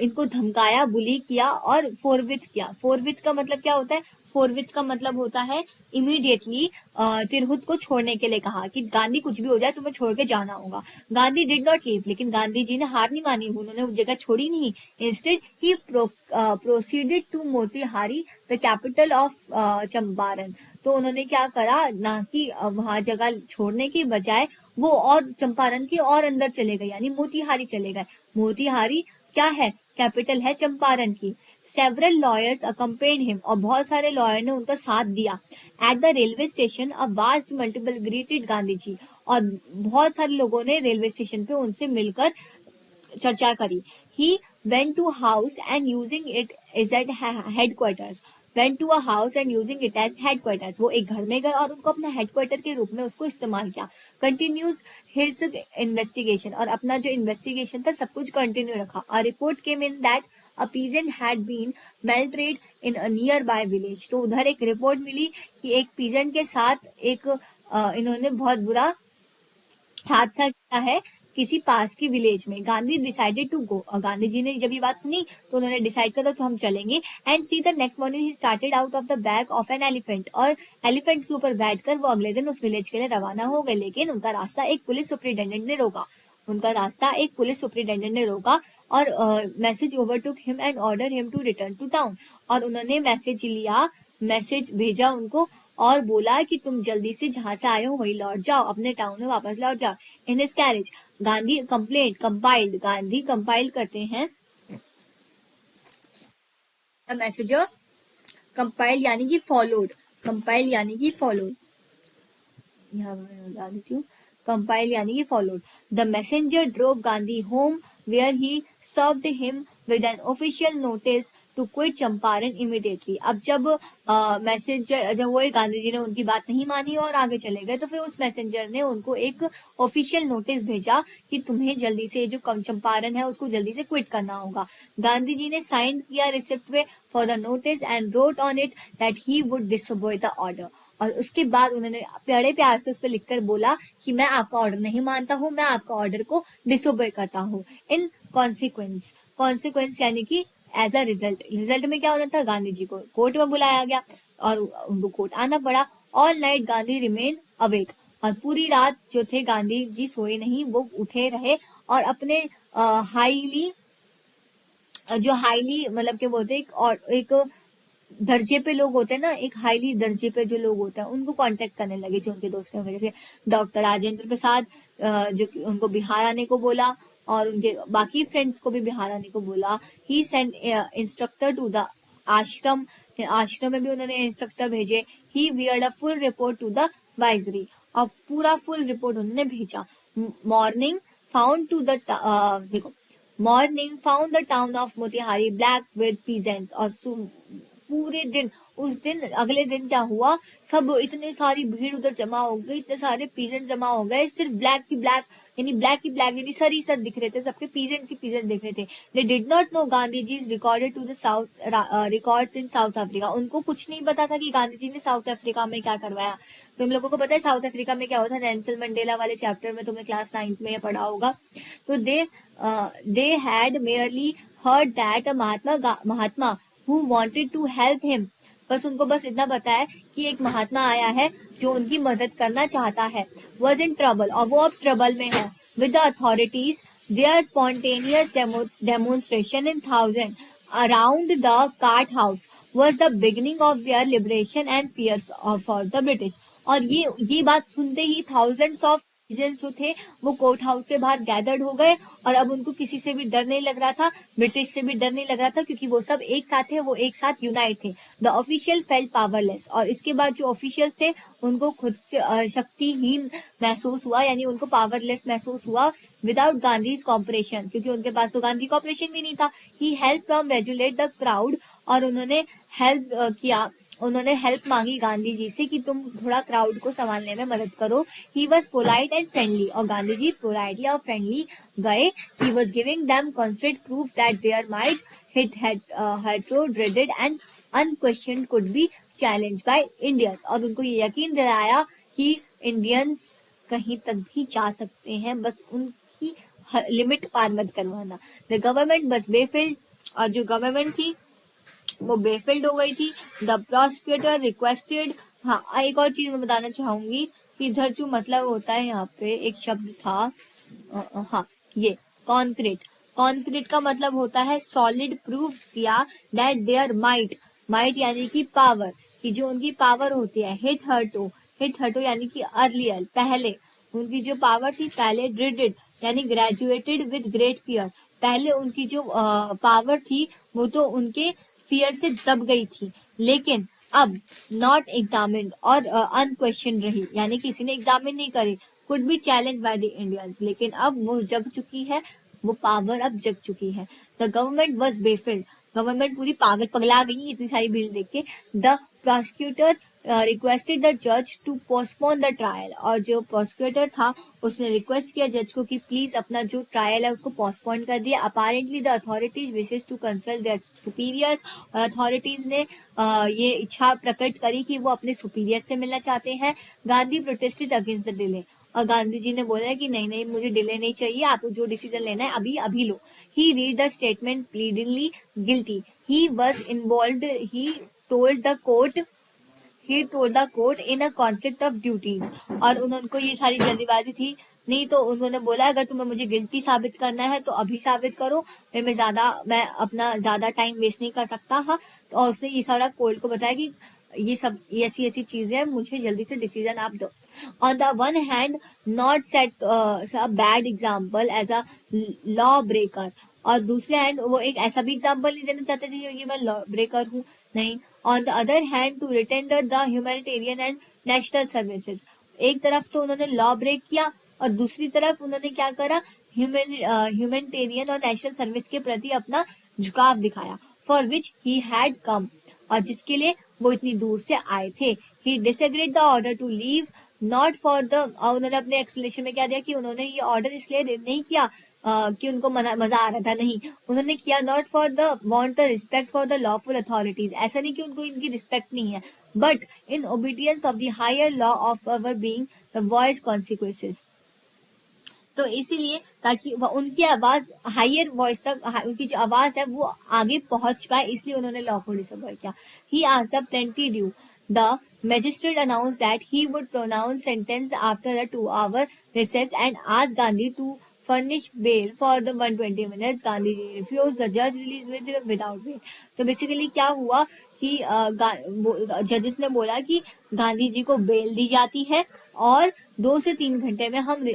इनको धमकाया, बुली किया और फोरविथ किया। फोरविथ का मतलब क्या होता है? फोरविथ का मतलब होता है इमीडिएटली तिरहुत को छोड़ने के लिए कहा कि गांधी कुछ भी हो जाए तुम्हें छोड़ के जाना होगा। गांधी डिड नॉट लीव, लेकिन गांधी जी ने हार नहीं मानी, उन्होंने वो जगह छोड़ी नहीं। Instead he proceeded to Motihari, the capital of Champaran. तो उन्होंने क्या करा, ना कि वहां जगह छोड़ने की बजाय वो और चंपारण के और अंदर चले गए, यानी मोतीहारी चले गए। मोतीहारी क्या है? कैपिटल है चंपारण की। Several lawyers accompanied him, और बहुत सारे लॉयर ने उनका साथ दिया। At the railway station, a vast multitude greeted Gandhi ji, और बहुत सारे लोगों ने रेलवे स्टेशन पे उनसे मिलकर चर्चा करी। He went to house and using it as at headquarters. went to a house and using it as headquarters. वो एक घर में गए और उनको अपना हेडक्वार्टर के रूप में उसको इस्तेमाल किया. Continues his investigation, और अपना जो इन्वेस्टिगेशन था सब कुछ कंटिन्यू रखा. A report came in that a peasant had been maltreated in a nearby village. तो उधर एक रिपोर्ट मिली कि एक पीजेंट के साथ एक इन्होंने बहुत बुरा हादसा किया है किसी पास की विलेज में. गांधी डिसाइडेड टू गो, और गांधी जी ने जब ये बात सुनी तो उन्होंने डिसाइड करा तो हम चलेंगे. And see the next morning he started out of the back of an elephant, और एलिफेंट के ऊपर बैठकर वो अगले दिन उस विलेज के लिए रवाना हो गए. लेकिन उनका रास्ता एक पुलिस सुपरिटेंडेंट ने रोका. और message overtook him and order him to return to town, और उन्होंने मैसेज भेजा उनको और बोला कि तुम जल्दी से जहां से आए हो वही लौट जाओ, अपने टाउन में वापस लौट जाओ. In his carriage Gandhi Gandhi compile करते हैं मैसेजर. कंपाइल यानी कि फॉलोड, यहाँ मैं बता देती हूँ. Compile यानी कि followed. The messenger drove Gandhi home where he served him with an official notice to quit Champaran immediately. अब जब मैसेंजर जब वो गांधी जी ने उनकी बात नहीं मानी और आगे चले गए, तो फिर उस मैसेंजर ने उनको एक ऑफिशियल नोटिस भेजा कि तुम्हें जल्दी से जो चंपारण है उसको जल्दी से क्विट करना होगा. गांधी जी ने साइन किया रिसिप्ट पे for the notice and wrote on it that he would disobey the order, और उसके बाद उन्होंने बड़े प्यार से उस पर लिखकर बोला कि मैं आपका ऑर्डर नहीं मानता हूँ, मैं आपका ऑर्डर को डिसोबे करता हूँ. इन कॉन्सिक्वेंस यानी कि एज अ रिजल्ट में क्या होना था, गांधी जी को कोर्ट में बुलाया गया और उनको कोर्ट आना पड़ा. All night Gandhi remain awake, और पूरी रात जो थे गांधी जी सोए नहीं, वो उठे रहे और अपने हाईली मतलब क्या बोलते एक दर्जे पे लोग होते हैं ना, एक हाईली दर्जे पे जो लोग होते हैं उनको कांटेक्ट करने लगे जो उनके दोस्त होंगे. जैसे डॉक्टर राजेंद्र प्रसाद जो उनको बिहार आने को बोला और उनके बाकी फ्रेंड्स को भी बिहार आने को बोला. He sent instructor to the ashram में भी उन्होंने इंस्ट्रक्टर भेजे. He wired a full report to the viceroy, और पूरा फुल रिपोर्ट उन्होंने भेजा. Morning found the town of Motihari black with peasants, और पूरे दिन अगले दिन क्या हुआ, सब इतने सारी भीड़ उधर जमा हो गई, इतने सारे पीजेंट जमा हो गए. सिर्फ ब्लैक की ब्लैक यानी सर दिख रहे थे, सबके पीजेंट दिख रहे थे. They did not know Gandhi ji is recorded to the records in South Africa. उनको कुछ नहीं पता था कि गांधी जी ने साउथ अफ्रीका में क्या करवाया. तुम लोगों को पता है साउथ अफ्रीका में क्या होता है, नेल्सन मंडेला वाले चैप्टर में तुमने क्लास 9th में पढ़ा होगा. तो they had merely heard that Mahatma who wanted to help him. बस उनको इतना पता है कि एक महात्मा आया है जो उनकी मदद करना चाहता है. was in trouble, और वो अब ट्रबल में है. with the authorities, their spontaneous demonstration in thousands around the cart house was the beginning of their liberation and fear for the British. और ये बात सुनते ही thousands of जो थे वो कोर्ट हाउस के बाहर गैदर्ड हो गए, और अब उनको किसी से भी डर नहीं लग रहा था, ब्रिटिश से भी डर नहीं लग रहा था, क्योंकि वो सब एक साथ थे, वो एक साथ यूनाइट थे. द ऑफिशियल फेल्ट पावरलेस, और इसके बाद जो ऑफिशियल्स थे उनको खुद शक्तिहीन महसूस हुआ, यानी उनको पावरलेस महसूस हुआ. विदाउट गांधी कॉपरेशन, क्योंकि उनके पास तो गांधी कॉपरेशन भी नहीं था. ही हेल्प फ्रॉम रेजुलेट द क्राउड, और उन्होंने हेल्प मांगी गांधी जी से कि तुम थोड़ा क्राउड को संभालने में मदद करो. He was polite and friendly, और गांधी जी पोलाइटली और फ्रेंडली गए. He was giving them concrete proof that their might hitherto dreaded and unquestioned could be challenge by Indians, और उनको ये यकीन दिलाया कि इंडियंस कहीं तक भी जा सकते हैं, बस उनकी लिमिट पार मत करवाना. द गवर्नमेंट बस बेफिल्ड, और जो गवर्नमेंट थी वो बेफिल्ड हो गई थी. The prosecutor requested. हाँ, एक और चीज मैं बताना चाहूंगी कि इधर जो मतलब होता है, यहाँ पे एक शब्द था, हाँ ये कॉन्क्रीट का मतलब होता है सॉलिड. प्रूफ किया दैट देयर माइट यानी कि पावर, कि जो उनकी पावर होती है. हिट हर्टो यानी कि अर्लियर, पहले उनकी जो पावर थी, पहले ड्रिडेड यानी ग्रेजुएटेड विद ग्रेट फियर, पहले उनकी जो पावर थी वो तो उनके फियर से दब गई थी, लेकिन अब नॉट एग्जामिन्ड और अनक्वेश्चन रही, यानी किसी ने एग्जामिन नहीं करी. Could be challenge by the Indians, लेकिन अब वो जग चुकी है, वो पावर अब जग चुकी है. द गवर्नमेंट वॉज बेफिल्ड, गवर्नमेंट पूरी पागल पगला गई इतनी सारी भीड़ देख के। द प्रोसिक्यूटर रिक्वेस्टेड द जज टू पोस्टपोन द ट्रायल, और जो प्रोसिक्यूटर था उसने रिक्वेस्ट किया जज को कि प्लीज अपना जो ट्रायल है उसको पोस्टपोन कर दिया। Apparently the authorities wishes to consult their superiors, और अथॉरिटीज ने ये इच्छा प्रकट करी कि वो अपने सुपीरियर से मिलना चाहते हैं। Gandhi protested against the delay, और गांधी जी ने बोला कि नहीं नहीं मुझे डिले नहीं चाहिए, आपको जो डिसीजन लेना है अभी अभी लो। He read the statement pleadingly guilty, he was involved, he told the court he told the court in a conflict of duties, और उनको ये सारी जल्दीबाजी थी। नहीं तो उन्होंने बोला अगर तुम्हें मुझे गिल्टी साबित करना है तो अभी साबित करो, फिर मैं अपना ज्यादा टाइम वेस्ट नहीं कर सकता। हाँ, तो और उसने ये सारा कोर्ट को बताया कि ये सब ऐसी ऐसी चीजें हैं, मुझे जल्दी से डिसीजन आप दो। On the one hand not set a bad example as a law breaker, और दूसरे हैंड वो एक ऐसा भी एग्जाम्पल नहीं देना चाहते थे कि मैं लॉ ब्रेकर हूँ, नहीं। On the other hand to render the humanitarian and national services, एक तरफ तो उन्होंने लॉ ब्रेक किया और दूसरी तरफ उन्होंने क्या करा, ह्यूमैनिटेरियन और नेशनल सर्विस के प्रति अपना झुकाव दिखाया। फॉर विच ही हैड कम, और जिसके लिए वो इतनी दूर से आए थे। He disagreed the order to leave not for the, उन्होंने अपने एक्सप्लेनेशन में क्या दिया कि उन्होंने ये ऑर्डर इसलिए नहीं किया कि उनको मजा आ रहा था, नहीं, उन्होंने किया not for the want the respect for the lawful authorities, ऐसा नहीं कि उनको इनकी रिस्पेक्ट नहीं है, but in obedience of the higher law of our being the voice consequences. तो इसीलिए ताकि उनकी आवाज हायर वॉइस तक, उनकी जो आवाज है वो आगे पहुंच पाए, इसलिए उन्होंने लॉ को डिसऑबे किया। He asked the plenty due, the magistrate announced that he would pronounce sentence after a 2-hour recess and asked Gandhi to furnish bail for the 120 minutes. Gandhi refused. The judge released without bail. तो basically क्या हुआ कि जजेस ने बोला कि गांधी जी को bell दी जाती है और 2 से 3 घंटे में हम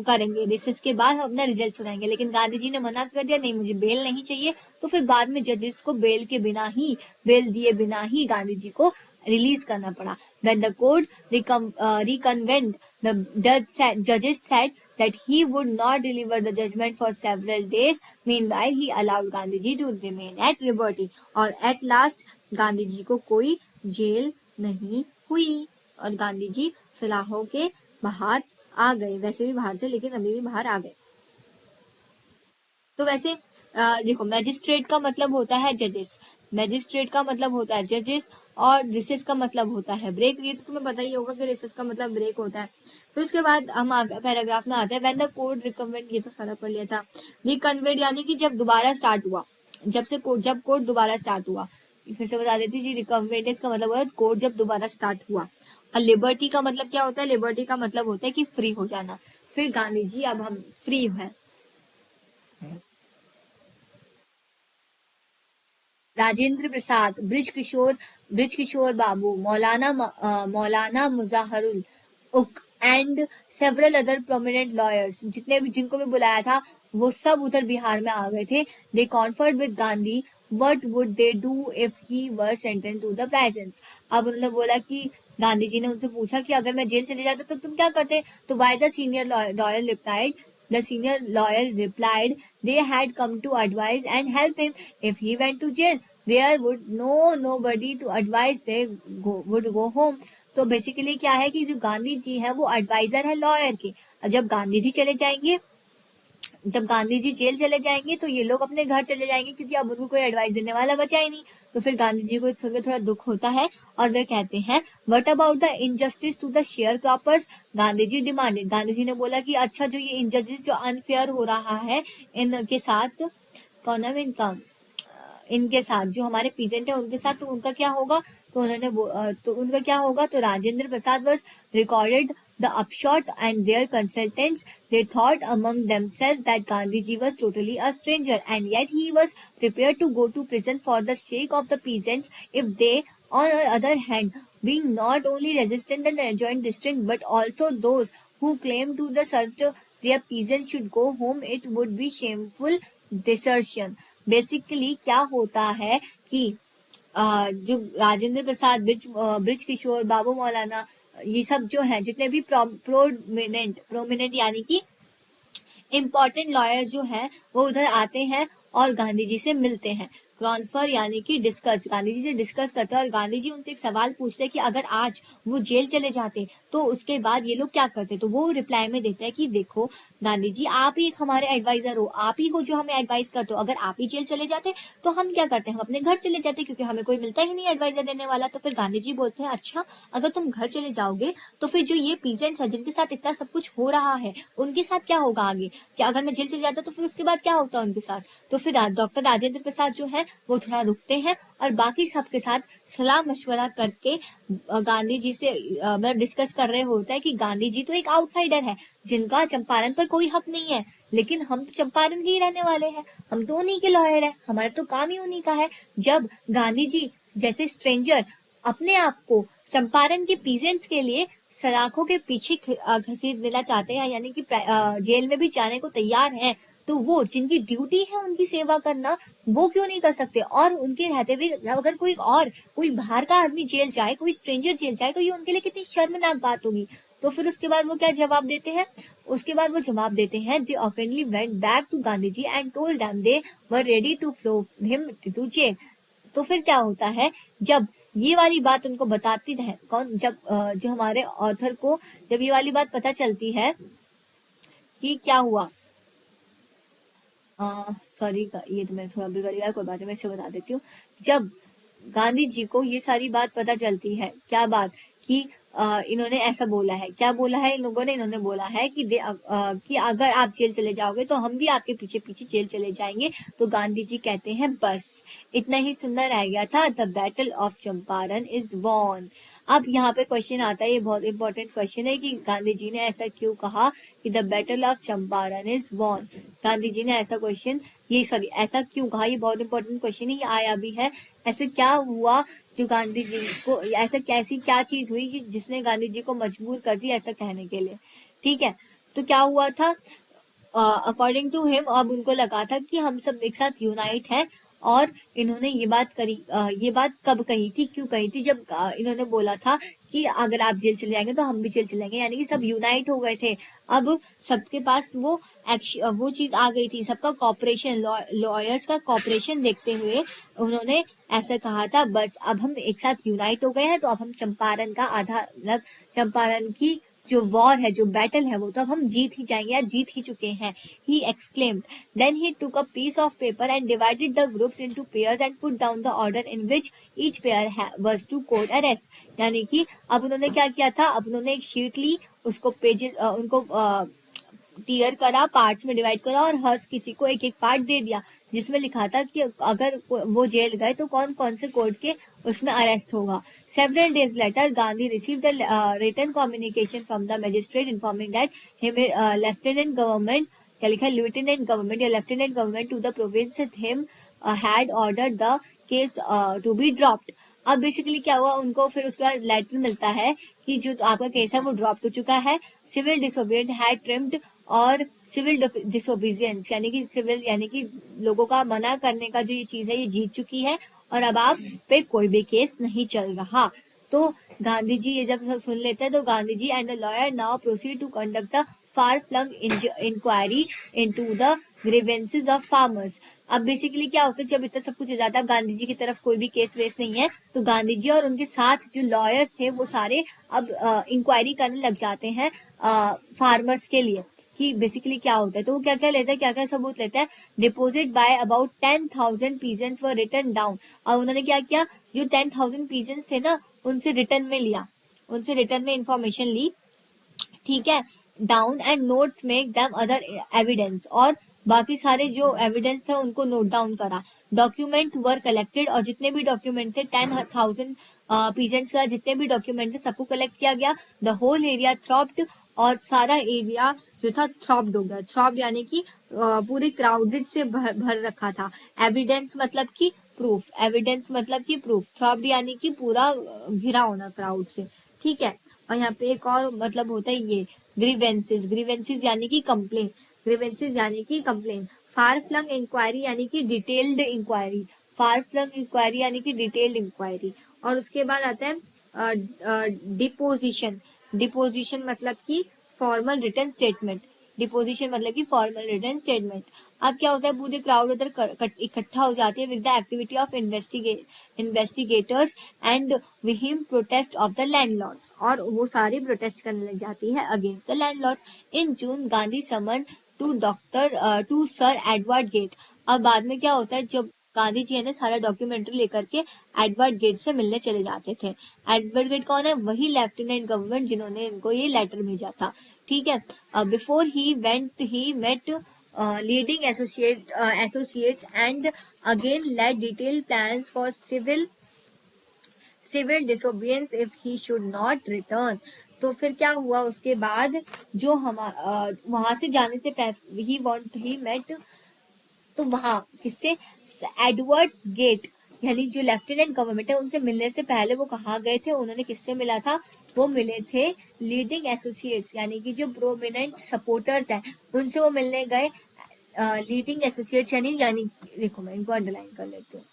करेंगे, रिसेस के बाद हम अपना रिजल्ट सुनाएंगे, लेकिन गांधी जी ने मना कर दिया, नहीं मुझे बेल नहीं चाहिए। तो फिर बाद में जजेस को बेल दिए बिना ही गांधी जी को रिलीज करना पड़ा। When the court reconvened, the judges said that he would not deliver the judgment for several days. Meanwhile, he allowed Gandhiji to remain at liberty. और at last गांधी जी को कोई जेल नहीं हुई और गांधी जी सलाखों के बाहर आ गए। वैसे भी बाहर थे लेकिन अभी भी बाहर आ गए। तो वैसे देखो, मैजिस्ट्रेट का मतलब होता है जजेस, मैजिस्ट्रेट का मतलब होता है जजेस, और रिसेस का मतलब होता है ब्रेक। ये तो तुम्हें पता ही होगा कि रिसेस का मतलब ब्रेक होता है। फिर उसके बाद हम पैराग्राफ में आते हैं। व्हेन द कोर्ट रिकन्वेंट, ये तो सारा पढ़ लिया था। रिकन्वेंट यानी कि जब दोबारा स्टार्ट हुआ, जब कोर्ट दोबारा स्टार्ट हुआ। फिर से बता देती हूँ, रिकन्वेंटेंस का मतलब होता है कोर्ट जब दोबारा स्टार्ट हुआ। और लिबर्टी का मतलब क्या होता है, लिबर्टी का मतलब होता है कि फ्री हो जाना। फिर गांधी जी अब हम फ्री हैं। राजेंद्र प्रसाद, ब्रिज किशोर बाबू, मौलाना मुजाहरुल उक and several other prominent lawyers, जितने भी जिनको भी बुलाया था वो सब उधर बिहार में आ गए थे। They conferred with Gandhi what would they do if he were sentence to the presence. अब उन्होंने बोला कि गांधी जी ने उनसे पूछा कि अगर मैं जेल चले जाता तो तुम क्या करते। तो why the senior lawyer replied, the senior lawyer replied they had come to advise and help him. If he went to jail, there would nobody to advise, they would go home. तो basically क्या है कि जो गांधी जी है वो adviser है lawyer के। जब गांधी जी चले जाएंगे, जब गांधी जी जेल चले जाएंगे तो ये लोग अपने घर चले जाएंगे, क्योंकि अब उनको कोई एडवाइस देने वाला बचा ही नहीं। तो फिर गांधी जी को सुनकर थोड़ा दुख होता है और वे कहते हैं what about the injustice to the share croppers. Gandhi ji demanded, Gandhi ji ने बोला कि अच्छा जो ये इनजस्टिस जो अनफेयर हो रहा है इनके साथ, कौन है इनका, इनके साथ जो हमारे पीजेंट है उनके साथ, तो उनका क्या होगा। तो उनका क्या होगा। तो Rajendra Prasad was recorded the upshot and their consultants, they thought among themselves that Gandhiji was totally a stranger and yet he was prepared to go to prison for the sake of the peasants if they, on the other hand, being not only resistant and adjoined district but also those who claim to the serve their peasants should go home, it would be shameful desertion. Basically क्या होता है कि जो Rajendra Prasad, bridge किशोर, बाबू मौलाना, ये सब जो है जितने भी प्रोमिनेंट यानी कि इम्पोर्टेंट लॉयर जो हैं वो उधर आते हैं और गांधी जी से मिलते हैं। कॉन्फर यानी कि डिस्कस, गांधी जी से डिस्कस करते हैं और गांधी जी उनसे एक सवाल पूछते हैं कि अगर आज वो जेल चले जाते तो उसके बाद ये लोग क्या करते। तो वो रिप्लाई में देते हैं कि देखो गांधी जी, आप ही एक हमारे एडवाइजर हो, आप ही हो जो हमें एडवाइस करते हो, अगर आप ही जेल चले जाते तो हम क्या करते हैं, हम अपने घर चले जाते, क्योंकि हमें कोई मिलता ही नहीं एडवाइजर देने वाला। तो फिर गांधी जी बोलते हैं अच्छा अगर तुम घर चले जाओगे तो फिर जो ये पीजेंट्स है जिनके साथ इतना सब कुछ हो रहा है उनके साथ क्या होगा आगे, क्या अगर मैं जेल चले जाता तो फिर उसके बाद क्या होता उनके साथ। तो फिर डॉक्टर राजेंद्र प्रसाद जो है वो थोड़ा रुकते हैं और बाकी सबके साथ सलाह मशवरा करके गांधी जी से मतलब डिस्कस कर रहे होता है कि गांधी जी तो एक आउटसाइडर है जिनका चंपारण पर कोई हक नहीं है, लेकिन हम तो चंपारण के ही रहने वाले हैं, हम तो उन्हीं के लॉयर हैं, हमारा तो काम ही उन्हीं का है। जब गांधी जी जैसे स्ट्रेंजर अपने आप को चंपारण के पीजेंट्स के लिए सलाखों के पीछे घसीट देना चाहते हैं, यानी कि जेल में भी जाने को तैयार हैं, तो वो जिनकी ड्यूटी है उनकी सेवा करना वो क्यों नहीं कर सकते। और उनके रहते हुए अगर कोई बाहर का आदमी जेल जाए, कोई स्ट्रेंजर जेल जाए, तो ये उनके लिए कितनी शर्मनाक बात होगी। तो फिर उसके बाद वो क्या जवाब देते हैं, उसके बाद वो जवाब देते हैं they openly went back to Gandhi ji and told them they were ready to flow him to jail. तो फिर क्या होता है, जब ये वाली बात उनको बताती है कौन, जब जो हमारे ऑथर को जब ये वाली बात पता चलती है कि क्या हुआ, सॉरी ये तो मैंने थोड़ा बिगड़ गया, कोई बात नहीं मैं इसे बता देती हूँ। जब गांधी जी को ये सारी बात पता चलती है, क्या बात कि इन्होंने ऐसा बोला है, क्या बोला है इन लोगों ने, इन्होंने बोला है कि कि अगर आप जेल चले जाओगे तो हम भी आपके पीछे पीछे जेल चले जाएंगे। तो गांधी जी कहते हैं बस इतना ही सुंदर रह गया था, the battle of Champaran is won. अब यहाँ पे क्वेश्चन आता है, ये बहुत इंपॉर्टेंट क्वेश्चन है कि गांधी जी ने ऐसा क्यों कहा कि the battle of Champaran is won. Gandhi ji ने ऐसा क्वेश्चन ऐसा क्यों कहा, ये बहुत इंपॉर्टेंट क्वेश्चन है, ये आया भी है। ऐसे क्या हुआ जो गांधी जी को, ऐसा कैसी क्या चीज हुई कि जिसने गांधी जी को मजबूर कर दिया ऐसा कहने के लिए। ठीक है, तो क्या हुआ था, अकॉर्डिंग टू हिम अब उनको लगा था कि हम सब एक साथ यूनाइट है। और इन्होंने ये बात करी, ये बात कब कही थी, क्यों कही थी, जब इन्होंने बोला था कि अगर आप जेल चले जाएंगे तो हम भी जेल चले जाएंगे, यानी कि सब यूनाइट हो गए थे। अब सबके पास वो चीज आ गई थी, सबका कॉपरेशन, लॉयर्स का कॉपरेशन देखते हुए उन्होंने ऐसा कहा था बस अब हम एक साथ यूनाइट हो गए हैं, तो अब हम चंपारण का आधा मतलब चंपारण की जो वॉर है, जो बैटल है, वो तो अब हम जीत ही जाएंगे या जीत ही चुके हैं, he exclaimed. Then he took a piece of paper and divided the groups into pairs and put down the order in which each pair was to court arrest. यानी कि अब उन्होंने क्या किया था, अब उन्होंने एक शीट ली, उसको पेजेस उनको टीयर करा, पार्ट्स में डिवाइड करा और हर किसी को एक एक पार्ट दे दिया, जिसमें लिखा था कि अगर वो जेल गए तो कौन कौन से कोर्ट के उसमें अरेस्ट होगा। Several days later, Gandhi received a written communication from the magistrate informing that him lieutenant government, क्या लिखा है, lieutenant government या lieutenant government to the province him had ordered the case to be dropped. अब basically क्या हुआ, उनको फिर उसके बाद लेटर मिलता है कि जो आपका केस है वो ड्रॉप हो चुका है। सिविल डिसोबीडियंस हैड ट्रिम्ड, और सिविल डिसोबीडियंस यानी कि सिविल यानी कि लोगों का मना करने का जो ये चीज है ये जीत चुकी है, और अब आप पे कोई भी केस नहीं चल रहा। तो गांधी जी ये जब सुन लेते हैं तो Gandhi ji and the lawyer now proceed to conduct the far flung inquiry into the grievances of farmers. अब बेसिकली क्या होता है, जब इतना सब कुछ हो जाता है, गांधी जी की तरफ कोई भी केस वेस नहीं है, तो गांधी जी और उनके साथ जो लॉयर्स थे वो सारे अब इंक्वायरी करने लग जाते हैं फार्मर्स के लिए कि बेसिकली क्या होता है। तो वो क्या क्या लेता है, क्या क्या सबूत लेता है, deposit by about 10,000 peasants were return down. और उन्होंने क्या किया, जो 10,000 पीजेंट्स थे ना उनसे रिटर्न में लिया, उनसे रिटर्न में इंफॉर्मेशन ली, ठीक है, down and notes make them other evidence, और बाकी सारे जो एविडेंस थे उनको नोट डाउन करा। डॉक्यूमेंट वर कलेक्टेड, और जितने भी डॉक्यूमेंट थे 10,000 पीजेंट्स का जितने भी डॉक्यूमेंट थे सबको कलेक्ट किया गया। द होल एरिया थ्रॉप्ड, और सारा एरिया जो था थ्रॉप्ड हो गया। थ्रॉप्ड यानी कि पूरी क्राउडेड से भर रखा था। एविडेंस मतलब कि प्रूफ, एविडेंस मतलब कि प्रूफ, थ्रॉप्ड यानी कि पूरा घिरा होना क्राउड से, ठीक है। और यहाँ पे एक और मतलब होता है ये ग्रीवेंसेस, ग्रीवेंसेस यानी कि कंप्लेन, ग्रीवेंसेस यानी कि कंप्लेन। फार फ्लंग इंक्वायरी यानी कि detailed inquiry, far flung inquiry यानी कि डिटेल्ड इंक्वायरी। और उसके बाद आता है डिपोजिशन, डिपोजिशन मतलब कि फॉर्मल रिटन स्टेटमेंट, डिपोजिशन मतलब कि फॉर्मल रिटन स्टेटमेंट। अब क्या होता है, पूरे क्राउड उधर इकट्ठा हो जाती है with the activity of investigators and vehement protest of the landlords, और वो सारी प्रोटेस्ट करने लग जाती है against the landlords. In June Gandhi summon to sir Edward Gait. अब बाद में क्या होता है, जब गांधी जी है ना सारा डॉक्यूमेंट्री लेकर के एडवर्ड गेट से मिलने चले जाते थे। एडवर्ड गेट कौन है, वही लेफ्टिनेंट गवर्नमेंट जिन्होंने इनको ये लेटर भेजा था, ठीक है। Before he went he met leading associates and again led detailed plans for civil disobedience if he should not return। तो फिर क्या हुआ उसके बाद, जो हम वहां से जाने से पहले ही मेट, तो वहां किससे, एडवर्ड गेट यानी जो लेफ्टिनेंट गवर्नमेंट है उनसे मिलने से पहले वो कहाँ गए थे, उन्होंने किससे मिला था, वो मिले थे लीडिंग एसोसिएट्स यानी कि जो प्रोमिनेंट सपोर्टर्स हैं उनसे वो मिलने गए। लीडिंग एसोसिएट्स यानी देखो मैं इनको अंडरलाइन कर लेती हूँ।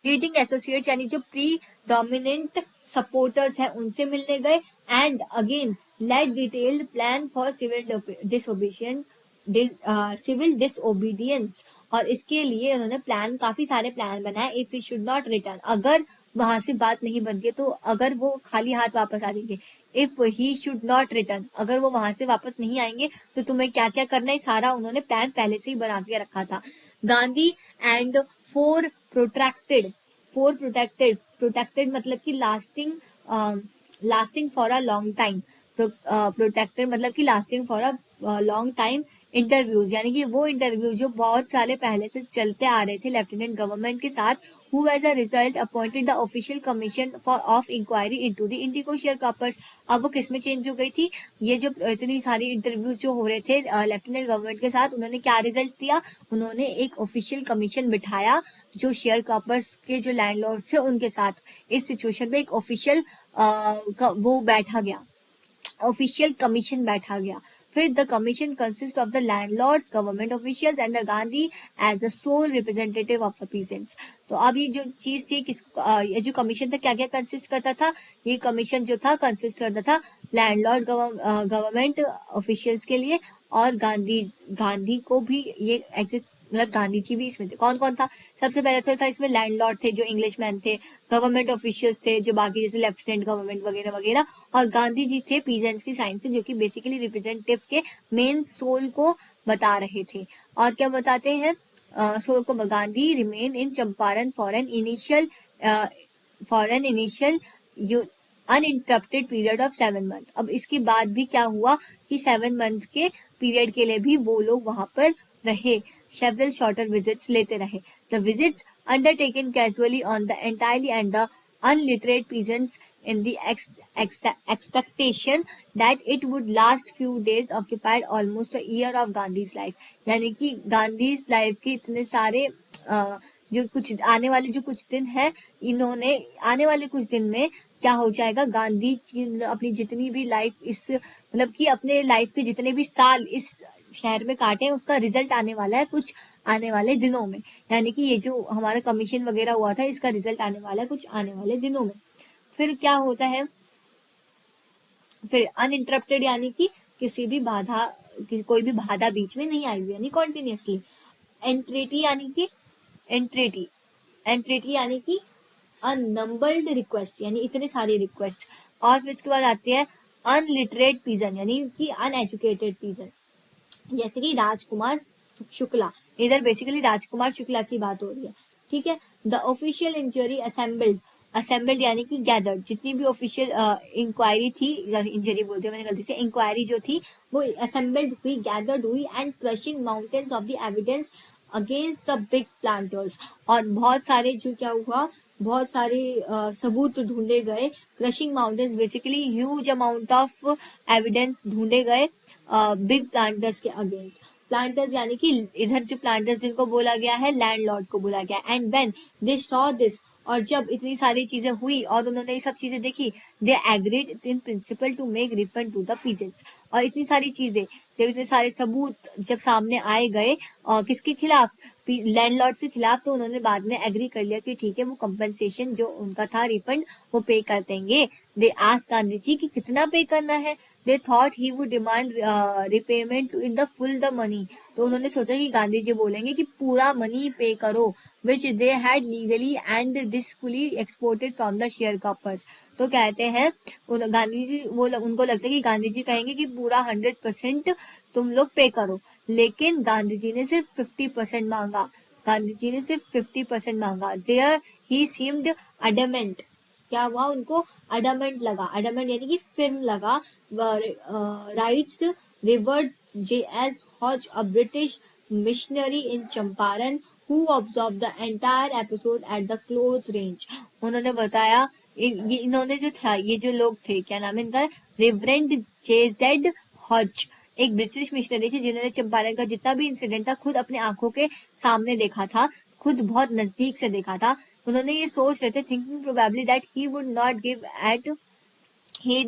लीडिंग एसोसिएट्स यानी जो प्री डोमिनेंट सपोर्टर्स हैं उनसे मिलने गए, and again laid detailed plan for civil disobedience, और इसके लिए उन्होंने काफी सारे प्लान बनाए। If he should not return, अगर वहां से बात नहीं बनती तो अगर वो खाली हाथ वापस आ जाएंगे, if he should not return, अगर वो वहां से वापस नहीं आएंगे तो तुम्हें क्या क्या करना है, सारा उन्होंने प्लान पहले से ही बना के रखा था। गांधी एंड फोर प्रोटेक्टेड मतलब कि lasting for a long time, protected मतलब कि lasting for a long time interviews, यानी कि वो इंटरव्यूज जो बहुत साले पहले से चलते आ रहे थे लेफ्टिनेंट गवर्नमेंट के साथ, who as a result appointed the official commission for of inquiry into the indigo share croppers. अब वो किसमें चेंज हो गई थी, ये जो इतनी सारी इंटरव्यूज जो हो रहे थे लेफ्टिनेंट गवर्नमेंट के साथ, उन्होंने क्या रिजल्ट दिया, उन्होंने एक ऑफिशियल कमीशन बिठाया जो शेयर कॉपर्स के जो लैंडलॉर्ड थे उनके साथ। इस सिचुएशन में एक ऑफिशियल वो बैठा गया, ऑफिशियल कमीशन बैठा गया। फिर the commission consist of the landlords, government officials and the Gandhi as the sole representative of the peasants. तो अब ये जो चीज थी ये जो कमीशन था क्या क्या कंसिस्ट करता था, ये कमीशन जो था कंसिस्ट करता था लैंडलॉर्ड गवर्नमेंट ऑफिशियल्स के लिए, और गांधी को भी ये एग्जिस्ट मतलब गांधी जी भी इसमें थे। कौन कौन था, सबसे पहले तो था इसमें लैंडलॉर्ड थे जो इंग्लिशमैन थे, गवर्नमेंट ऑफिशियल्स थे जो बाकी जैसे लेफ्टिनेंट गवर्नमेंट वगैरह वगैरह, और गांधी जी थे पीजेंट्स की साइड से जो कि बेसिकली रिप्रेजेंटेटिव के मेन सोल को बता रहे थे। और क्या बताते हैं सोल को, Gandhi remain in Champaran for an initial uninterrupted period of 7 months। अब इसके बाद भी क्या हुआ कि 7 month के पीरियड के लिए भी वो लोग वहां पर रहे, several shorter visits लेते रहे। The visits undertaken casually on the entirely and the unliterate peasants in the expectation that it would last few days occupied almost a year of Gandhi's life। यानी कि गांधी's लाइफ के इतने सारे जो कुछ आने वाले जो कुछ दिन है, इन्होंने आने वाले कुछ दिन में क्या हो जाएगा, गांधी अपनी जितनी भी लाइफ इस मतलब कि अपने लाइफ के जितने भी साल इस शहर में काटे उसका रिजल्ट आने वाला है कुछ आने वाले दिनों में। यानी कि ये जो हमारा कमीशन वगैरह हुआ था इसका रिजल्ट आने वाला है कुछ आने वाले दिनों में। फिर क्या होता है, फिर अनइंटरप्टेड यानी कि किसी भी बाधा कोई भी बाधा बीच में नहीं आई हुई यानी कॉन्टिन्यूसली। एंट्रेटी यानी कि अननंबर्ड रिक्वेस्ट यानी इतने सारे रिक्वेस्ट। और फिर उसके बाद आते हैं अनलिटरेट पीजन यानी कि अनएजुकेटेड पीजन, जैसे कि राजकुमार शुक्ला, इधर बेसिकली राजकुमार शुक्ला की बात हो रही है, ठीक है। द ऑफिशियल इंक्वायरी असेंबल्ड यानी कि गैदर्ड, जितनी भी ऑफिशियल इंक्वायरी थी, इंजरी बोलते हैं मैंने गलती से, इंक्वायरी जो थी वो असेंबल्ड हुई, गैदर्ड हुई and crushing mountains of the evidence against the big planters. और बहुत सारे जो क्या हुआ, बहुत सारे सबूत ढूंढे गए, crushing mountains basically huge amount of evidence ढूंढे गए बिग प्लांटर्स के अगेंस्ट। प्लांटर्स यानी कि इधर जो प्लांटर्स जिनको बोला गया है लैंडलॉर्ड को बोला गया। And when they saw this, और जब इतनी सारी चीजें हुई और उन्होंने ये सब चीजें देखी, they agreed in principle to make refund to the peasants. और इतनी सारी चीजें जब इतने सारे सबूत जब सामने आए गए और किसके खिलाफ, लैंडलॉर्ड के खिलाफ, तो उन्होंने बाद में एग्री कर लिया कि ठीक है वो कंपनसेशन जो उनका था रिफंड वो पे कर देंगे। दे आस्क्ड गांधी जी कि कितना पे करना है। They thought he would demand repayment in the full the money, तो उन्होंने सोचा कि गांधी जी बोलेंगे कि पूरा मनी पे करो, which they had legally and deceitfully exported from the share croppers. तो कहते हैं गांधी जी उनको लगता है कि गांधी जी कहेंगे कि पूरा 100% तुम लोग पे करो, लेकिन गांधी जी ने सिर्फ 50% मांगा। गांधी जी ने सिर्फ 50% मांगा। देयर ही सीम्ड अडमेंट, क्या हुआ उनको अडमेंट लगा, अडमेंट यानी कि फिल्म लगा। Writes reverend J S Hodge a British missionary in Champaran who observed the entire episode at the close range। उन्होंने बताया इन्होंने जो था, ये जो लोग थे, क्या नाम है इनका, रेवरेंड जेजेड हॉज, एक ब्रिटिश मिशनरी थे जिन्होंने चंपारण का जितना भी इंसिडेंट था खुद अपने आंखों के सामने देखा था, खुद बहुत नजदीक से देखा था। उन्होंने ये सोच रहे थे, thinking probably that he would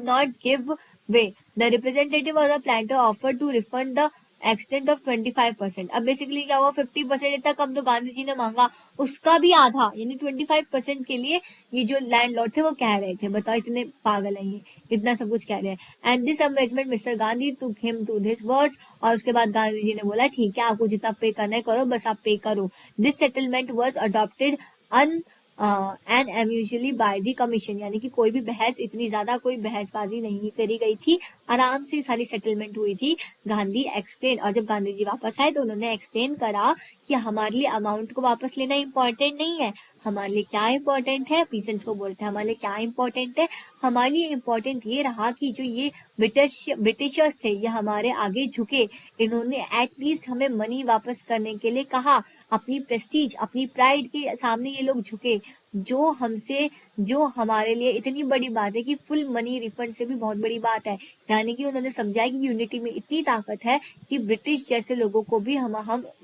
not give way। The representative of the planter offered to refund the extent of 25%। अब बेसिकली क्या हुआ, 50% इतना कम तो गांधी जी ने मांगा, उसका भी आधा यानी 25% के लिए ये जो लैंडलॉर्ड थे वो कह रहे थे। बताओ इतने पागल हैं ये, इतना सब कुछ कह रहे हैं। And this amazement mister Gandhi to him to his words, और उसके बाद गांधी जी ने बोला ठीक है आपको जितना पे करना है करो, बस आप पे करो। This settlement was adopted and amusedly by the commission, यानी कि कोई भी बहस, इतनी ज्यादा कोई बहसबाजी नहीं करी गई थी, आराम से सारी सेटलमेंट हुई थी। गांधी एक्सप्लेन, और जब गांधी जी वापस आए तो उन्होंने एक्सप्लेन करा कि हमारे लिए अमाउंट को वापस लेना इम्पोर्टेंट नहीं है, हमारे लिए क्या इम्पोर्टेंट है, पीसेंट्स को बोलते हैं हमारे लिए क्या इम्पोर्टेंट है, हमारे लिए इम्पोर्टेंट ये रहा कि जो ये ब्रिटिशर्स थे ये हमारे आगे झुके, इन्होंने एटलीस्ट हमें मनी वापस करने के लिए कहा, अपनी प्रेस्टीज अपनी प्राइड के सामने ये लोग झुके, जो हमारे लिए इतनी बड़ी बात है कि फुल मनी रिफंड से भी बहुत बड़ी बात है। यानी कि उन्होंने समझाया कि यूनिटी में इतनी ताकत है कि ब्रिटिश जैसे लोगों को भी हम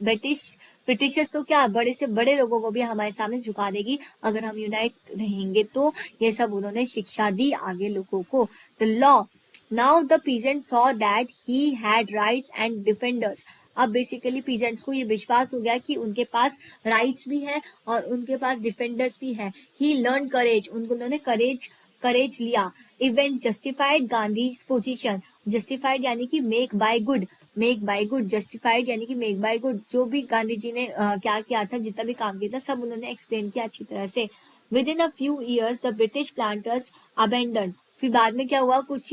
ब्रिटिशर्स तो क्या बड़े से बड़े लोगों को भी हमारे सामने झुका देगी अगर हम यूनाइट रहेंगे। तो ये सब उन्होंने शिक्षा दी आगे लोगों को। The law, now the peasant saw that he had rights and defenders. अब बेसिकली पीजेंट्स को ये विश्वास हो गया कि उनके पास राइट्स भी है और उनके पास डिफेंडर्स भी है। ही लर्न करेज, उन्होंने करेज लिया। Event justified Gandhi position, justified यानी कि मेक बाय गुड, जस्टिफाइड यानी कि मेक बाय गुड। जो भी गांधी जी ने क्या किया था, जितना भी काम किया था, सब उन्होंने एक्सप्लेन किया अच्छी तरह से। With in a few years the British planters abandon, फिर बाद में क्या हुआ, कुछ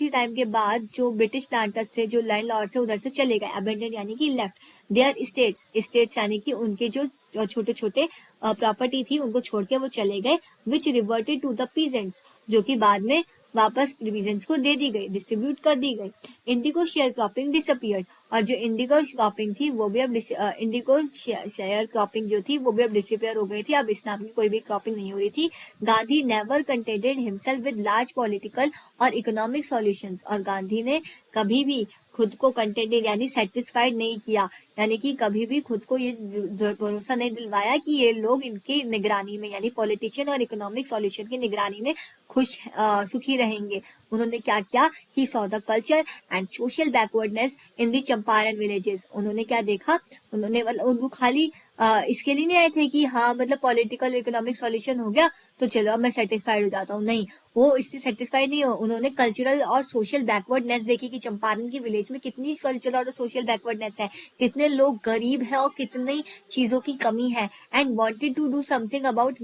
ही टाइम के बाद जो ब्रिटिश प्लांटर्स थे, जो लैंडलॉर्ड थे, उधर से चले गए। अबेंडन यानी कि लेफ्ट देयर स्टेट्स यानी कि उनके जो छोटे छोटे प्रॉपर्टी थी उनको छोड़ के वो चले गए। विच रिवर्टेड टू द पीजेंट्स, जो कि बाद में वापस पीजेंट्स को दे दी गई, डिस्ट्रीब्यूट कर दी गई। इंडिगो शेयर क्रॉपिंग डिसअपियर्ड, और जो इंडिगो क्रॉपिंग थी वो भी अब इंडिगो शेयर क्रॉपिंग जो थी वो भी अब डिसअपियर हो गई थी। अब इस नाम की कोई भी क्रॉपिंग नहीं हो रही थी। Gandhi never contented himself with large political और इकोनॉमिक सॉल्यूशंस, और गांधी ने कभी भी खुद को कंटेंटेड यानी सेटिस्फाइड नहीं किया, यानी कि कभी भी खुद को ये भरोसा नहीं दिलवाया कि ये लोग इनकी निगरानी में यानी पॉलिटिशियन और इकोनॉमिक सॉल्यूशन की निगरानी में सुखी रहेंगे। उन्होंने क्या किया, he saw the culture and social backwardness in the Champaran villages. उन्होंने क्या देखा, उन्होंने उनको खाली इसके लिए नहीं आए थे कि हाँ मतलब पॉलिटिकल इकोनॉमिक सॉल्यूशन हो गया तो चलो अब मैं सेटिस्फाइड हो जाता हूँ, नहीं, वो इससे सेटिस्फाइड नहीं हो। उन्होंने कल्चरल और सोशल बैकवर्डनेस देखी कि चंपारण की विलेज में कितनी कल्चरल और सोशल बैकवर्डनेस है, कितने लोग गरीब है और कितनी चीजों की कमी है, and wanted to do something about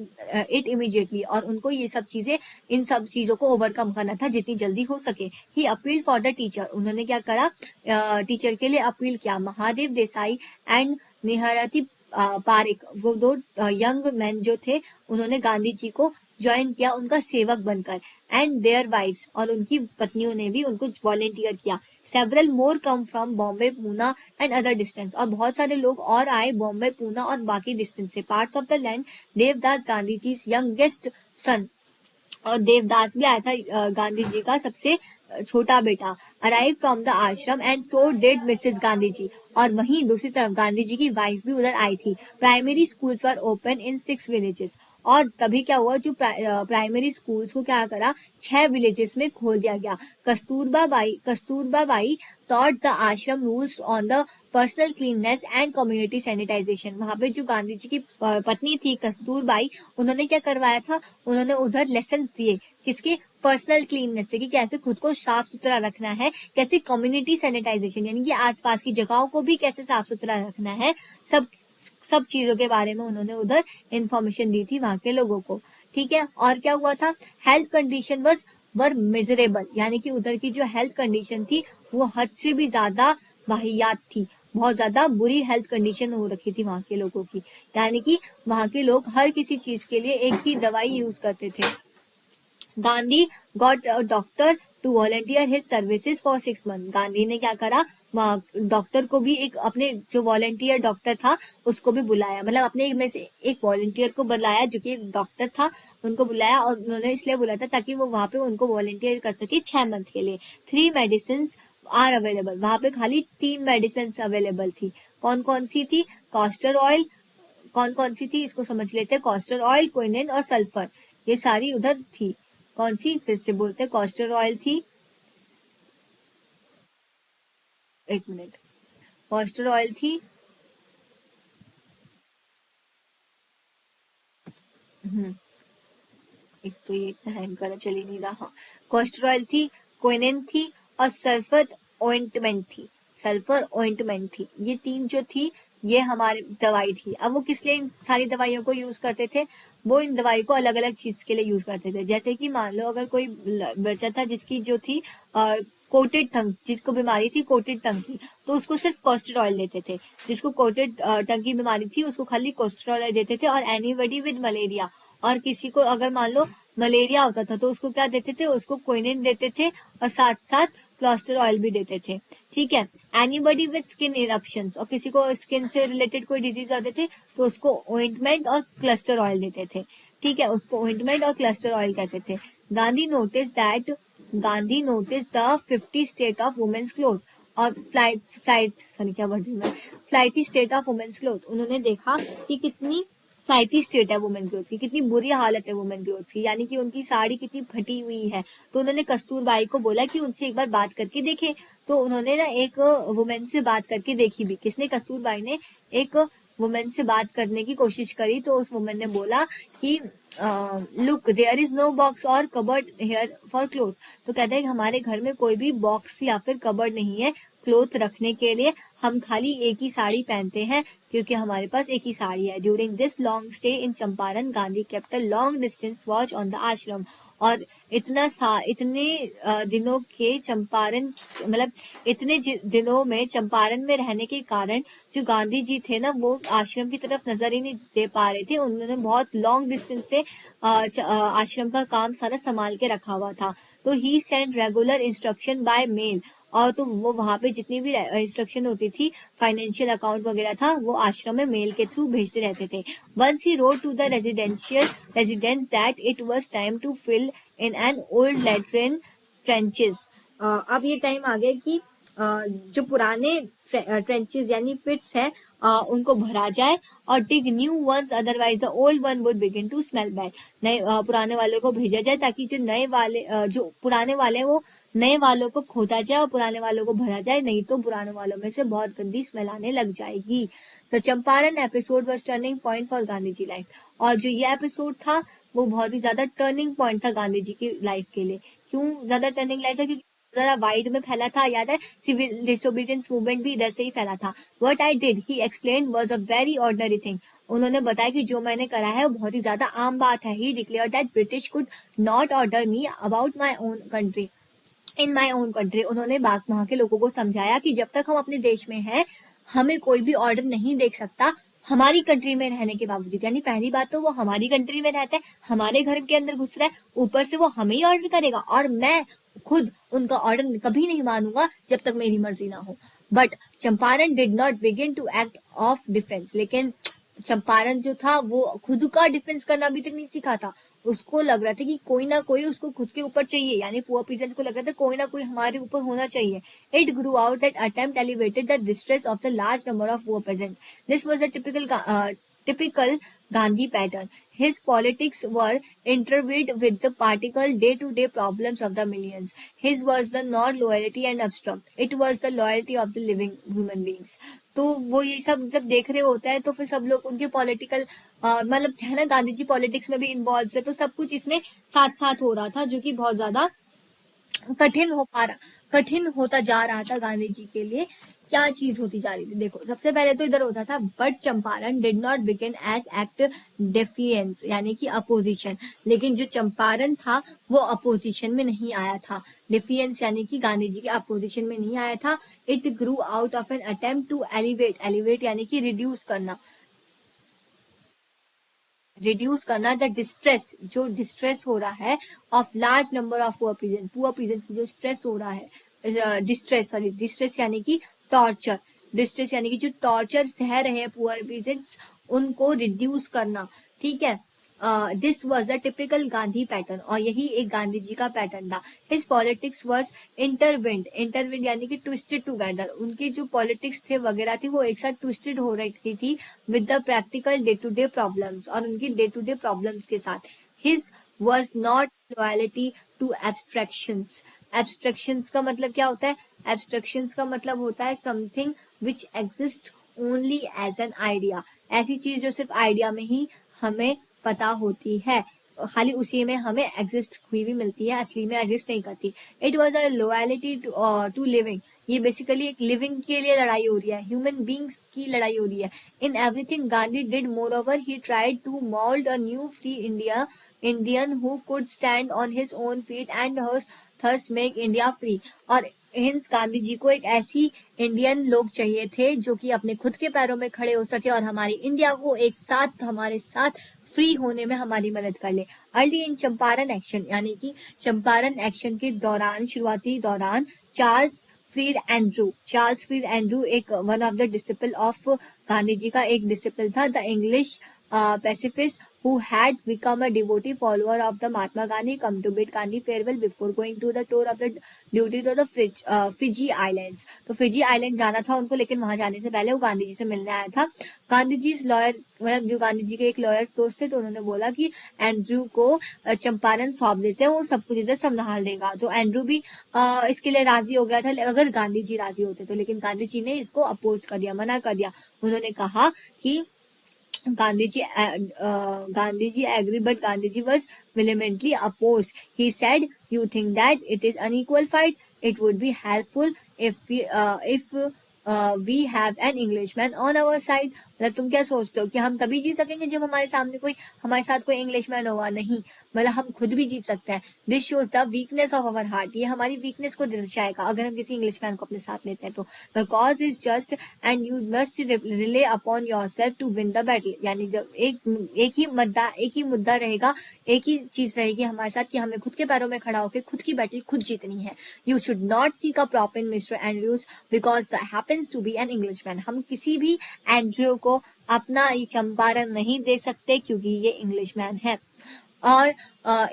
it immediately, और उनको ये सब चीजें, इन सब चीजों को ओवरकम करना था जितनी जल्दी हो सके। ही अपील फॉर द टीचर, उन्होंने क्या करा, टीचर के लिए अपील किया। महादेव देसाई एंड निहरती पारिक, वो दो यंग मैन जो थे, उन्होंने गांधी जी को ज्वाइन किया उनका सेवक बनकर। एंड देयर वाइफ्स, और उनकी पत्नियों ने भी उनको वॉलेंटियर किया। Several more come from Bombay, Poona and other distance, और बहुत सारे लोग और आए बॉम्बे, पूना और बाकी डिस्टेंस से। Parts of the land, Devdas Gandhi ji youngest son, और देवदास भी आया था गांधी जी का सबसे छोटा बेटा arrive from the ashram and so did Mrs Gandhi ji. और वहीं दूसरी तरफ गांधी जी की वाइफ भी उधर आई थी। Primary schools were open in 6 villages. और तभी क्या हुआ, जो प्राइमरी स्कूल्स को क्या करा, 6 विलेजेस में खोल दिया गया। Kasturba Bai taught the ashram rules on the personal cleanliness and community sanitization. वहां पे जो गांधी जी की पत्नी थी कस्तूरबाई, उन्होंने क्या करवाया था, उन्होंने उधर लेसन दिए किसके, पर्सनल क्लीननेस से, कि कैसे खुद को साफ सुथरा रखना है, कैसे कम्युनिटी सैनिटाइजेशन यानी कि आसपास की जगहों को भी कैसे साफ सुथरा रखना है, सब चीजों के बारे में उन्होंने उधर इंफॉर्मेशन दी थी वहां के लोगों को। ठीक है, और क्या हुआ था, हेल्थ कंडीशन वर मिजरेबल, यानी कि उधर की जो हेल्थ कंडीशन थी वो हद से भी ज्यादा वाहियात थी। बहुत ज्यादा बुरी हेल्थ कंडीशन हो रखी थी वहां के लोगों की, यानी कि वहां के लोग हर किसी चीज के लिए एक ही दवाई यूज करते थे। Gandhi got a doctor to volunteer his services for 6 month. Gandhi ने क्या करा, डॉक्टर को भी, एक अपने जो वॉलंटियर डॉक्टर था उसको भी बुलाया, मतलब अपने में से एक वॉलंटियर को बुलाया जो कि एक डॉक्टर था, उनको बुलाया। और उन्होंने इसलिए बुलाया था ताकि वो वहां पे उनको वॉलंटियर कर सके 6 मंथ के लिए। 3 मेडिसिन आर अवेलेबल, वहां पे खाली 3 मेडिसिन अवेलेबल थी। कौन कौन सी थी, कॉस्टर ऑयल, कौन कौन सी थी इसको समझ लेते हैं, कॉस्टर ऑयल, क्विनिन और सल्फर, ये सारी उधर थी। कौन सी, फिर से बोलते हैं, कॉस्टर ऑयल थी, एक मिनट, कॉस्टर ऑयल थी, एक तो ये इतना हैंग करा चल ही नहीं रहा, कॉस्टर ऑयल थी, क्विनिन थी और सल्फर ऑइंटमेंट थी, सल्फर ऑइंटमेंट थी। ये 3 जो थी ये हमारी दवाई थी। अब वो किस लिए इन सारी दवाइयों को यूज करते थे, वो इन दवाई को अलग अलग चीज के लिए यूज करते थे। जैसे कि मान लो अगर कोई बच्चा था जिसकी जो थी कोटेड टंग, जिसको बीमारी थी कोटेड टंग की, तो उसको सिर्फ कॉस्टर ऑयल देते थे। जिसको कोटेड टंग की बीमारी थी उसको खाली कॉस्टर ऑयल देते थे। और एनीबडी विद मलेरिया, और किसी को अगर मान लो मलेरिया होता था तो उसको क्या देते थे, उसको क्विनिन देते थे और साथ साथ क्लस्टर ऑयल भी देते थे। ठीक है, एनीबडी विद स्किन इरप्शंस, और किसी को स्किन से रिलेटेड कोई डिजीज होते थे तो उसको ऑइंटमेंट और क्लस्टर ऑयल देते थे। ठीक है, उसको ऑइंटमेंट और क्लस्टर ऑयल कहते थे। Gandhi notice the 50 state of women's cloth और flighty state of women's cloth. उन्होंने देखा कि कितनी फ्लाइटी स्टेट है वुमेन क्लोथ की, कितनी बुरी हालत है वुमेन क्लोथ की, यानी कि उनकी साड़ी कितनी फटी हुई है। तो उन्होंने कस्तूरबाई को बोला कि उनसे एक बार बात करके देखे। तो उन्होंने ना एक वुमेन से बात करके देखी भी, किसने, कस्तूरबाई ने एक वुमेन से बात करने की कोशिश करी। तो उस वुमेन ने बोला कि look there is no box और कबर्ड हेयर फॉर क्लोथ। तो कहते हैं कि हमारे घर में कोई भी बॉक्स या फिर कबर्ड नहीं है क्लोथ रखने के लिए, हम खाली एक ही साड़ी पहनते हैं क्योंकि हमारे पास एक ही साड़ी है। During this long stay in Champaran Gandhi kept a long distance watch on the ashram. और इतने दिनों के चंपारण, मतलब इतने दिनों में चंपारण में रहने के कारण जो गांधी जी थे ना वो आश्रम की तरफ नजर ही नहीं दे पा रहे थे। उन्होंने बहुत लॉन्ग डिस्टेंस से आश्रम का काम सारा संभाल के रखा हुआ था। तो he send regular instruction by mail, और तो वो वहां पे जितनी भी इंस्ट्रक्शन होती थी, फाइनेंशियल अकाउंट वगैरह था, वो आश्रम में मेल के थ्रू भेजते रहते थे। Once he wrote to the residents that it was time to fill in an old latrine trenches. अब ये टाइम आ गया कि जो पुराने ट्रेंचेस यानी पिट्स है उनको भरा जाए और dig new ones, otherwise the old one would begin to smell bad. नए पुराने वालों को भेजा जाए ताकि जो नए वाले जो पुराने वाले वो नए वालों को खोदा जाए और पुराने वालों को भरा जाए, नहीं तो पुराने वालों में से बहुत गंदी स्मेल आने लग जाएगी। The Champaran episode was turning point for Gandhi ji life. और जो ये एपिसोड था वो बहुत ही ज्यादा टर्निंग पॉइंट था गांधी जी की लाइफ के लिए। क्यों ज्यादा टर्निंग लाइफ था, क्योंकि जरा वाइड में फैला था। याद है सिविल डिसोबीडियंस मूवमेंट भी इधर से ही फैला था। What I did he explain was a very ordinary thing. उन्होंने बताया कि जो मैंने करा है वो बहुत ही ज्यादा आम बात है। He declare that British could not order me about my own country in my own country. उन्होंने वहां के लोगों को समझाया कि जब तक हम अपने देश में हैं हमें कोई भी ऑर्डर नहीं दे सकता हमारी कंट्री में रहने के बावजूद। यानी पहली बात तो वो हमारी कंट्री में रहता है, हमारे घर के अंदर घुस रहा है, ऊपर से वो हमें ही ऑर्डर करेगा और मैं खुद उनका ऑर्डर कभी नहीं मानूंगा जब तक मेरी मर्जी ना हो। But Champaran did not begin to act of defence. लेकिन चंपारण जो था वो खुद का डिफेंस करना अभी तक नहीं सीखा था। उसको लग रहा था कि कोई ना कोई उसको खुद के ऊपर चाहिए, यानी पुअर पीजेंट को लग रहा था कोई ना कोई हमारे ऊपर होना चाहिए। It grew out that attempt elevated the distress of the large number of poor peasant. This was a typical Gandhi pattern. His politics were intertwined with the practical day-to-day problems of the millions. His was the not loyalty and abstract. It was the loyalty of the living human beings. तो वो ये सब जब देख रहे होते हैं तो फिर सब लोग उनके पॉलिटिकल मतलब है ना, गांधी जी पॉलिटिक्स में भी इन्वॉल्व है, तो सब कुछ इसमें साथ साथ हो रहा था, जो कि बहुत ज्यादा कठिन होता जा रहा था गांधी जी के लिए। क्या चीज होती जा रही थी, देखो सबसे पहले तो इधर होता था, but Champaran did not begin as act defiance यानी कि अपोजिशन। लेकिन जो चंपारण था वो अपोजिशन में नहीं आया था, डिफियंस यानी कि गांधी जी के अपोजिशन में नहीं आया था। It grew out of an attempt to elevate यानी कि रिड्यूस करना द डिस्ट्रेस, जो डिस्ट्रेस हो रहा है of large number of poor peasant की जो स्ट्रेस हो रहा है, डिस्ट्रेस यानी कि टॉर्चर, डिस्ट्रेस यानी कि जो टॉर्चर सह रहे हैं पुअर पीजेंट्स उनको रिड्यूस करना, ठीक है। This was the typical Gandhi pattern, और यही एक गांधी जी का पैटर्न था। हिज पॉलिटिक्स वॉज इंटरविंड यानी कि ट्विस्टेड टूगेदर, उनकी जो पॉलिटिक्स थे वगैरह थी वो एक साथ ट्विस्टेड हो रही थी with the practical day to day problems, और उनकी डे टू डे प्रॉब्लम्स के साथ। His was not loyalty to abstractions. Abstractions का मतलब क्या होता है? एब्स्ट्रैक्शंस का मतलब होता है something which exist only as an idea, ऐसी चीज जो सिर्फ आइडिया में ही हमें पता होती है, खाली उसी में हमें एग्जिस्ट हुई भी मिलती है, असली में एग्जिस्ट नहीं करती। It was a loyalty to living, ये बेसिकली एक लिविंग के लिए लड़ाई हो रही है, ह्यूमन बींग्स की लड़ाई हो रही है। In everything Gandhi did more over he tried to mould a new free Indian who could stand on his own feet and thus make India free. और हिंस गांधी जी को एक ऐसी इंडियन लोग चाहिए थे जो कि अपने खुद के पैरों में खड़े हो सके और हमारी इंडिया को एक साथ हमारे साथ फ्री होने में हमारी मदद कर ले। अर्ली इन चंपारण एक्शन यानी कि चंपारण एक्शन के दौरान, शुरुआती दौरान, चार्ल्स फ्रीड एंड्रू एक one of the disciple of Gandhi ji का एक डिसिपल था, the English pacifist who had become a devotee follower of the Mahatma Gandhi, come to bid Gandhi farewell before going to the tour of the duty to the Fiji Islands. तो Fiji island जाना था उनको, लेकिन वहां जाने से पहले वो गांधी जी से मिलने आया था। गांधी जी लॉयर, मतलब जो गांधी जी के एक लॉयर दोस्त थे, तो उन्होंने बोला कि एंड्रू को चंपारण सौंप देते हैं, वो सब कुछ इधर संभाल देगा। तो एंड्रू भी इसके लिए राजी हो गया था अगर गांधी जी राजी होते तो, लेकिन गांधी जी ने इसको अपोज कर दिया, मना कर दिया। उन्होंने कहा कि Gandhiji agreed, but Gandhiji was vehemently opposed. He said, "You think that it is unequal fight? It would be helpful if we have an Englishman on our side." मतलब तुम क्या सोचते हो कि हम तभी जीत सकेंगे जब हमारे साथ कोई इंग्लिशमैन होगा? नहीं, मतलब हम खुद भी जीत सकते हैं। This shows the weakness of our heart, ये हमारी वीकनेस को दर्शाएगा अगर हम किसी इंग्लिशमैन को अपने साथ लेते हैं तो। The cause is just and you must rely upon yourself to win the battle, यानी जब एक ही मुद्दा रहेगा, एक ही चीज रहेगी हमारे साथ कि हमें खुद के पैरों में खड़ा होकर खुद की बैटल खुद जीतनी है। You should not seek a prop in mister Andrews because the happens to be an Englishman. हम किसी भी एंड्रयू को अपना ये चंपारण नहीं दे सकते क्योंकि ये इंग्लिशमैन है। और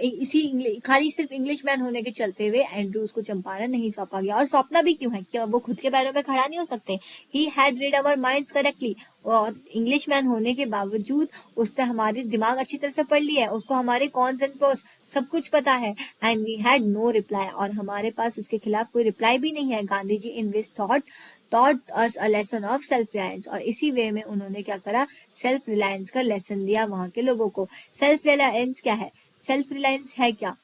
इसी खाली सिर्फ इंग्लिश मैन होने के चलते हुए एंड्रूज को चंपारण नहीं सौंपा गया। और सौंपना भी क्यों है? क्या वो खुद के पैरों पे खड़ा नहीं हो सकते? He had read our minds correctly, और इंग्लिश मैन होने के बावजूद उसने हमारे दिमाग अच्छी तरह से पढ़ लिया है, उसको हमारे कॉन्स एंड प्रोस सब कुछ पता है। And we had no reply, और हमारे पास उसके खिलाफ कोई रिप्लाई भी नहीं है। गांधी जी इन विच taught us a lesson of self reliance, और इसी वे में उन्होंने क्या करा? सेल्फ रिलायंस का लेसन दिया वहां के लोगों को। सेल्फ रिलायंस क्या है? सेल्फ रिलायंस है क्या?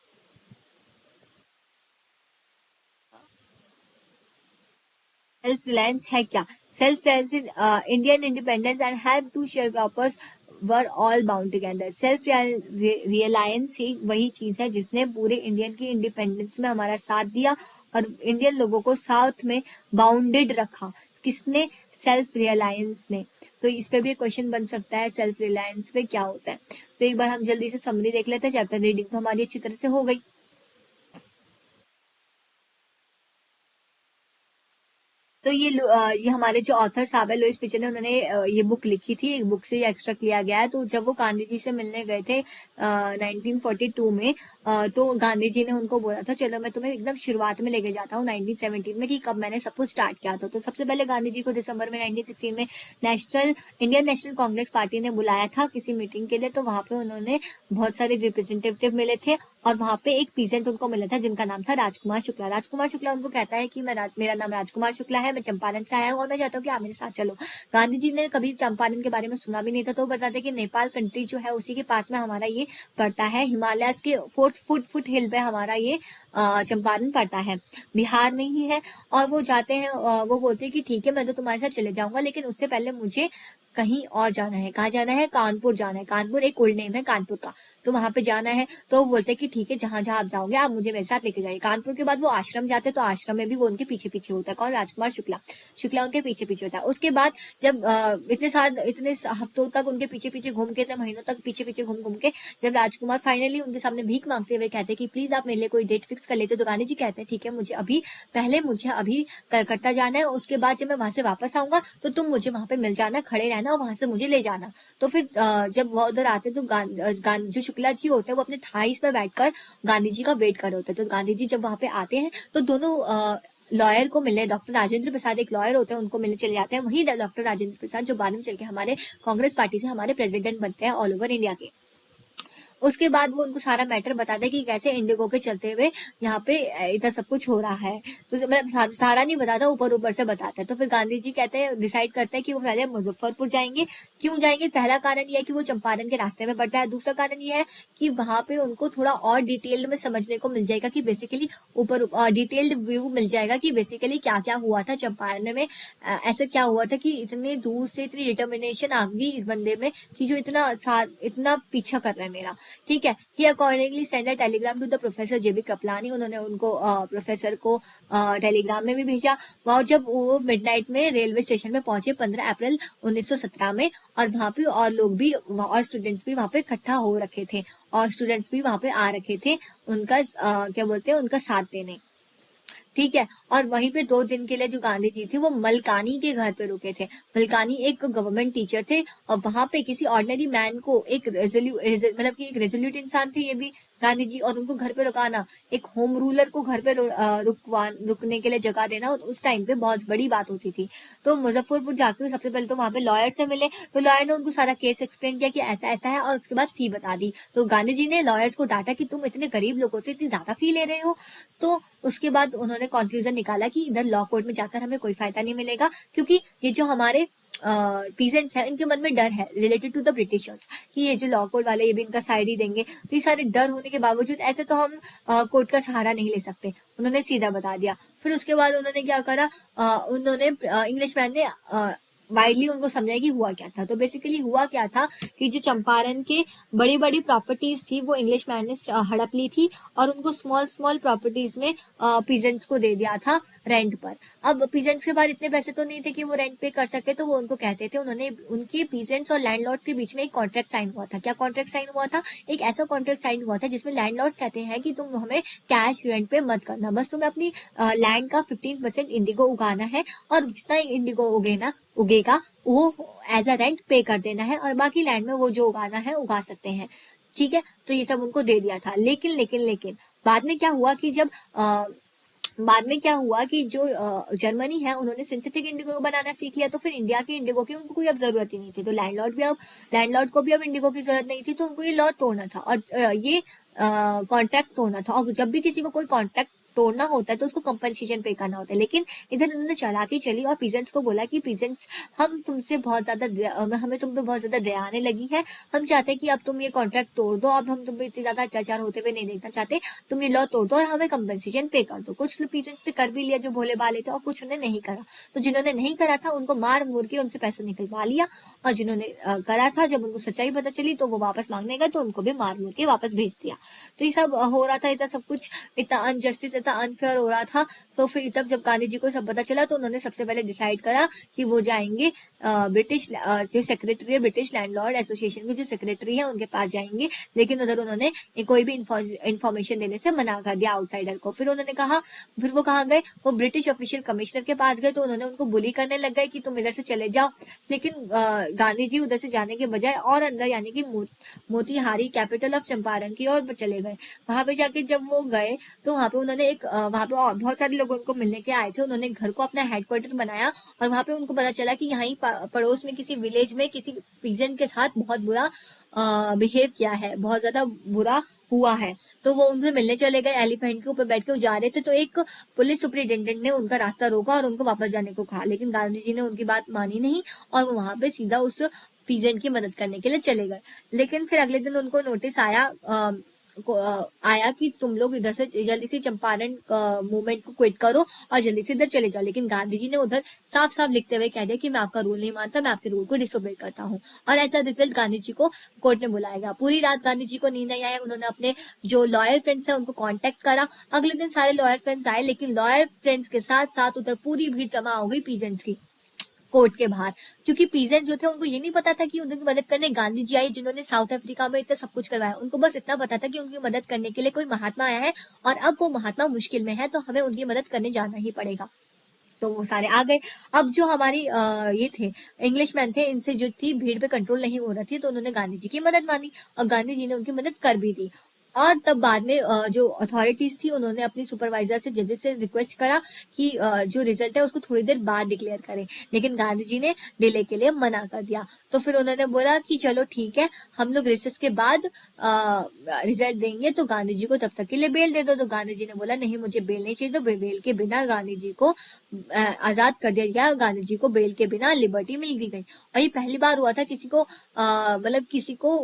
सेल्फ रिलायंस है क्या? Self reliance in Indian independence and help to share croppers were all bound together. Self reliance ही वही चीज है जिसने पूरे इंडियन की इंडिपेंडेंस में हमारा साथ दिया और इंडियन लोगों को साथ में बाउंडेड रखा। किसने? सेल्फ रिलायंस ने। तो इस पे भी क्वेश्चन बन सकता है, सेल्फ रिलायंस पे क्या होता है। तो एक बार हम जल्दी से समरी देख लेते हैं। चैप्टर रीडिंग तो हमारी अच्छी तरह से हो गई। तो ये हमारे जो ऑथर साहब है लुईस फिशर ने, उन्होंने ये बुक लिखी थी, एक बुक से ये एक्सट्रैक्ट लिया गया है। तो जब वो गांधी जी से मिलने गए थे 1942 में, तो गांधी जी ने उनको बोला था चलो मैं तुम्हें एकदम शुरुआत में लेके जाता हूँ 1917 में, कि कब मैंने सब कुछ स्टार्ट किया था। तो सबसे पहले गांधी जी को दिसंबर में 1916 में इंडियन नेशनल कांग्रेस पार्टी ने बुलाया था किसी मीटिंग के लिए। तो वहां पे उन्होंने बहुत सारे रिप्रेजेंटेटिव मिले थे, और वहां पे एक पीजेंट उनको मिला था जिनका नाम था राजकुमार शुक्ला। राजकुमार शुक्ला उनको कहता है कि मेरा नाम राजकुमार शुक्ला है, मैं चंपारण से आया हूँ और मैं चाहता हूँ कि आप मेरे साथ चलो। गांधी जी ने कभी चंपारण के बारे में सुना भी नहीं था, तो वो बताते कि नेपाल कंट्री जो है उसी के पास में हमारा ये पड़ता है, हिमालय के फुट हिल पे हमारा ये चंपारण पड़ता है, बिहार में ही है। और वो जाते हैं, वो बोलते हैं कि ठीक है मैं तो तुम्हारे साथ चले जाऊंगा, लेकिन उससे पहले मुझे कहीं और जाना है। कहाँ जाना है? कानपुर जाना है। कानपुर एक ओल्ड नेम है कानपुर का, तो वहां पे जाना है। तो वो बोलते हैं कि ठीक है जहां जहां आप जाओगे आप मुझे मेरे साथ लेके जाइए। कानपुर के बाद वो आश्रम जाते हैं, तो आश्रम में भी वो उनके पीछे पीछे होता है। कौन? राजकुमार शुक्ला उनके पीछे पीछे होता है। उसके बाद जब इतने हफ्तों तक उनके पीछे पीछे घूम के, महीनों तक पीछे पीछे घूम घूम के, जब राजकुमार फाइनली उनके सामने भीख मांगते हुए कहते हैं कि प्लीज आप मेरे लिए कोई डेट फिक्स कर लेते, तो गांधी जी कहते हैं ठीक है मुझे अभी कलकत्ता जाना है, उसके बाद जब मैं वहां से वापस आऊंगा तो तुम मुझे वहां पे मिल जाना, खड़े रहना और वहां से मुझे ले जाना। तो फिर जब वो उधर आते तो जो शुक्ला जी होते हैं वो अपने थाईस पे बैठकर गांधी जी का वेट कर रहे होते हैं। तो गांधी जी जब वहां पे आते हैं तो दोनों लॉयर को मिले, डॉक्टर राजेंद्र प्रसाद एक लॉयर होते हैं, उनको मिलने चले जाते हैं। वही डॉक्टर राजेंद्र प्रसाद जो बाद में चल के हमारे कांग्रेस पार्टी से हमारे प्रेसिडेंट बनते हैं ऑल ओवर इंडिया के। उसके बाद वो उनको सारा मैटर बताता है कि कैसे इंडिगो के चलते हुए यहाँ पे इतना सब कुछ हो रहा है। तो मतलब सारा नहीं बताता, ऊपर ऊपर से बताता है। तो फिर गांधी जी कहते हैं, डिसाइड करते हैं कि वो पहले मुजफ्फरपुर जाएंगे। क्यों जाएंगे? पहला कारण यह है कि वो चंपारण के रास्ते में पड़ता है। दूसरा कारण यह है कि वहां पे उनको थोड़ा और डिटेल्ड में समझने को मिल जाएगा कि बेसिकली ऊपर डिटेल्ड व्यू मिल जाएगा कि बेसिकली क्या क्या हुआ था चंपारण में। ऐसा क्या हुआ था कि इतने दूर से इतनी डिटर्मिनेशन आ गई इस बंदे में कि जो इतना पीछा कर रहा है मेरा। ठीक है। He accordingly sent a telegram to the professor J B Kripalani. उन्होंने उनको प्रोफेसर को टेलीग्राम में भी भेजा। और जब वो मिडनाइट में रेलवे स्टेशन में पहुंचे 15 अप्रैल 1917 में, और वहां पे और लोग भी और स्टूडेंट्स भी वहां पे इकट्ठा हो रखे थे, और स्टूडेंट्स भी वहां पे आ रखे थे उनका क्या बोलते हैं उनका साथ देने। ठीक है। और वहीं पे 2 दिन के लिए जो गांधी जी थे वो मलकानी के घर पे रुके थे। मलकानी एक गवर्नमेंट टीचर थे, और वहां पे किसी ऑर्डिनरी मैन को एक मतलब कि एक रेजोल्यूट इंसान थे ये भी गांधी जी, और उनको घर पे रुकाना, एक होम रूलर को घर पे रुकने के लिए जगह देना उस टाइम पे बहुत बड़ी बात होती थी। तो मुजफ्फरपुर जाकर सबसे पहले तो वहां पे लॉयर से मिले। तो लॉयर ने उनको सारा केस एक्सप्लेन किया कि ऐसा ऐसा है, और उसके बाद फी बता दी। तो गांधी जी ने लॉयर्स को डांटा कि तुम इतने गरीब लोगों से इतनी ज्यादा फी ले रहे हो। तो उसके बाद उन्होंने कंक्लूजन निकाला कि इधर लॉ कोर्ट में जाकर हमें कोई फायदा नहीं मिलेगा, क्योंकि ये जो हमारे पीजेंट्स हैं इनके मन में डर है रिलेटेड टू द ब्रिटिशर्स कि ये जो लॉ कोर्ट वाले ये भी इनका साइड ही देंगे। तो ये सारे डर होने के बावजूद ऐसे तो हम कोर्ट का सहारा नहीं ले सकते, उन्होंने सीधा बता दिया। फिर उसके बाद उन्होंने क्या करा, उन्होंने इंग्लिश मैन ने वाइडली उनको समझाया कि हुआ क्या था। तो बेसिकली हुआ क्या था कि जो चंपारण के बड़ी बड़ी प्रॉपर्टीज थी वो इंग्लिश मैन ने हड़प ली थी, और उनको स्मॉल स्मॉल प्रॉपर्टीज में पीजेंट्स को दे दिया था रेंट पर। अब पीजेंट्स के पास इतने पैसे तो नहीं थे कि वो रेंट पे कर सके, तो वो उनको कहते थे, उन्होंने उनके पीजेंट्स और लैंडलॉर्ड्स के बीच में एक कॉन्ट्रैक्ट साइन हुआ था। क्या कॉन्ट्रैक्ट साइन हुआ था? एक ऐसा कॉन्ट्रैक्ट साइन हुआ था जिसमें लैंडलॉर्ड्स कहते हैं कि तुम हमें कैश रेंट पे मत करना, बस तुम्हें अपनी लैंड का 15% इंडिगो उगाना है, और जितना इंडिगो उगेगा वो एज अ रेंट पे कर देना है, और बाकी लैंड में वो जो उगाना है उगा सकते हैं। ठीक है। तो ये सब उनको दे दिया था। लेकिन लेकिन लेकिन बाद में क्या हुआ कि जो जर्मनी है उन्होंने सिंथेटिक इंडिगो बनाना सीख लिया, तो फिर इंडिया के इंडिगो की उनको कोई अब जरूरत ही नहीं थी। तो लैंडलॉर्ड को भी अब इंडिगो की जरूरत नहीं थी, तो उनको ये लॉ तोड़ना था, और ये कॉन्ट्रैक्ट तोड़ना था। और जब भी किसी को कोई कॉन्ट्रैक्ट तोड़ना होता है तो उसको कंपनसेशन पे करना होता है। लेकिन इधर उन्होंने चालाकी चली और पीजेंट्स को बोला कि पीजेंट्स हमें तुम पे बहुत ज्यादा दया आने लगी है, हम चाहते हैं कि अब तुम ये कॉन्ट्रैक्ट तोड़ दो, अब हम तुम पे इतने ज्यादा अत्याचार होते हुए नहीं देखना चाहते, तुम ये लॉ तोड़ दो और हमें कंपनसेशन पे कर दो। कुछ पीजेंट्स ने कर भी लिया जो भोले भाले थे, और कुछ ने नहीं करा। तो जिन्होंने नहीं करा था उनको मार मूर के उनसे पैसे निकलवा लिया, और जिन्होंने करा था जब उनको सच्चाई पता चली तो वो वापस मांगने गए तो उनको भी मार मूर के वापस भेज दिया। तो ये सब हो रहा था, इतना सब कुछ, इतना अनजस्टिस, इतना था, अनफेयर हो रहा था। तो फिर जब गांधी जी को सब पता चला तो उन्होंने सबसे पहले डिसाइड करा कि वो जाएंगे ब्रिटिश जो सेक्रेटरी है, ब्रिटिश लैंडलॉर्ड एसोसिएशन के जो सेक्रेटरी है उनके पास जाएंगे, लेकिन उधर उन्होंने कोई भी इंफॉर्मेशन देने से मना कर दिया आउटसाइडर को। फिर उन्होंने कहा, फिर वो कहाँ गए, वो ब्रिटिश ऑफिशियल कमिश्नर के पास गए, तो उन्होंने उनको बुली करने लग गए कि तुम इधर से चले जाओ। लेकिन गांधी जी उधर से जाने के बजाय और अंदर यानी कि मोतीहारी कैपिटल ऑफ चंपारण की ओर चले गए। वहां पे जाके जब वो गए तो वहां पे उन्होंने वहां पे और बहुत सारे लोग उनको मिलने के आए थे। उन्होंने घर को अपना हेडक्वार्टर बनाया और वहां पे उनको पता चला कि यहाँ ही पड़ोस में किसी विलेज में किसी पीजन के साथ बहुत बुरा बिहेव किया है, बहुत ज्यादा बुरा हुआ है। तो वो उनसे मिलने चले गए, एलिफेंट के ऊपर बैठ के वो जा रहे थे, तो एक पुलिस सुपरिटेंडेंट ने उनका रास्ता रोका और उनको वापस जाने को कहा, लेकिन गांधी जी ने उनकी बात मानी नहीं और वो वहां पे सीधा उस पीजेंट की मदद करने के लिए चले गए। लेकिन फिर अगले दिन उनको नोटिस आया कि तुम लोग इधर से जल्दी से चंपारण मूवमेंट को क्विट करो और जल्दी से इधर चले जाओ। लेकिन गांधी जी ने उधर साफ साफ लिखते हुए कह दिया कि मैं आपका रूल नहीं मानता, मैं आपके रूल को डिसोबे करता हूँ। और ऐसा रिजल्ट गांधी जी को कोर्ट में बुलाया गया। पूरी रात गांधी जी को नींद नहीं आया। उन्होंने अपने जो लॉयर फ्रेंड्स है उनको कांटेक्ट करा। अगले दिन सारे लॉयर फ्रेंड्स आए, लेकिन लॉयर फ्रेंड्स के साथ साथ उधर पूरी भीड़ जमा हो गई पीजेंट्स की कोर्ट के बाहर, क्योंकि पीजेंट जो थे उनको ये नहीं पता था कि उनकी मदद करने गांधी जी आए जिन्होंने साउथ अफ्रीका में इतना सब कुछ करवाया। उनको बस इतना पता था कि उनकी मदद करने के लिए कोई महात्मा आया है और अब वो महात्मा मुश्किल में है, तो हमें उनकी मदद करने जाना ही पड़ेगा। तो वो सारे आ गए। अब जो हमारी ये थे इंग्लिशमैन थे, इनसे जो थी भीड़ पे कंट्रोल नहीं हो रही थी, तो उन्होंने गांधी जी की मदद मानी और गांधी जी ने उनकी मदद कर भी दी। और तब बाद में जो अथॉरिटीज थी उन्होंने अपनी सुपरवाइजर से, जजेस से रिक्वेस्ट करा कि जो रिजल्ट है उसको थोड़ी देर बाद डिक्लेयर करें, लेकिन गांधी जी ने डिले के लिए मना कर दिया। तो फिर उन्होंने बोला कि चलो ठीक है, हम लोग रिसेस के बाद रिजल्ट देंगे, तो गांधी जी को तब तक के लिए बेल दे दो। तो गांधी जी ने बोला नहीं, मुझे बेल नहीं चाहिए। तो बेल के बिना गांधी जी को आजाद कर दिया गया। गांधी जी को बेल के बिना लिबर्टी मिल दी गई। और ये पहली बार हुआ था किसी को मतलब किसी को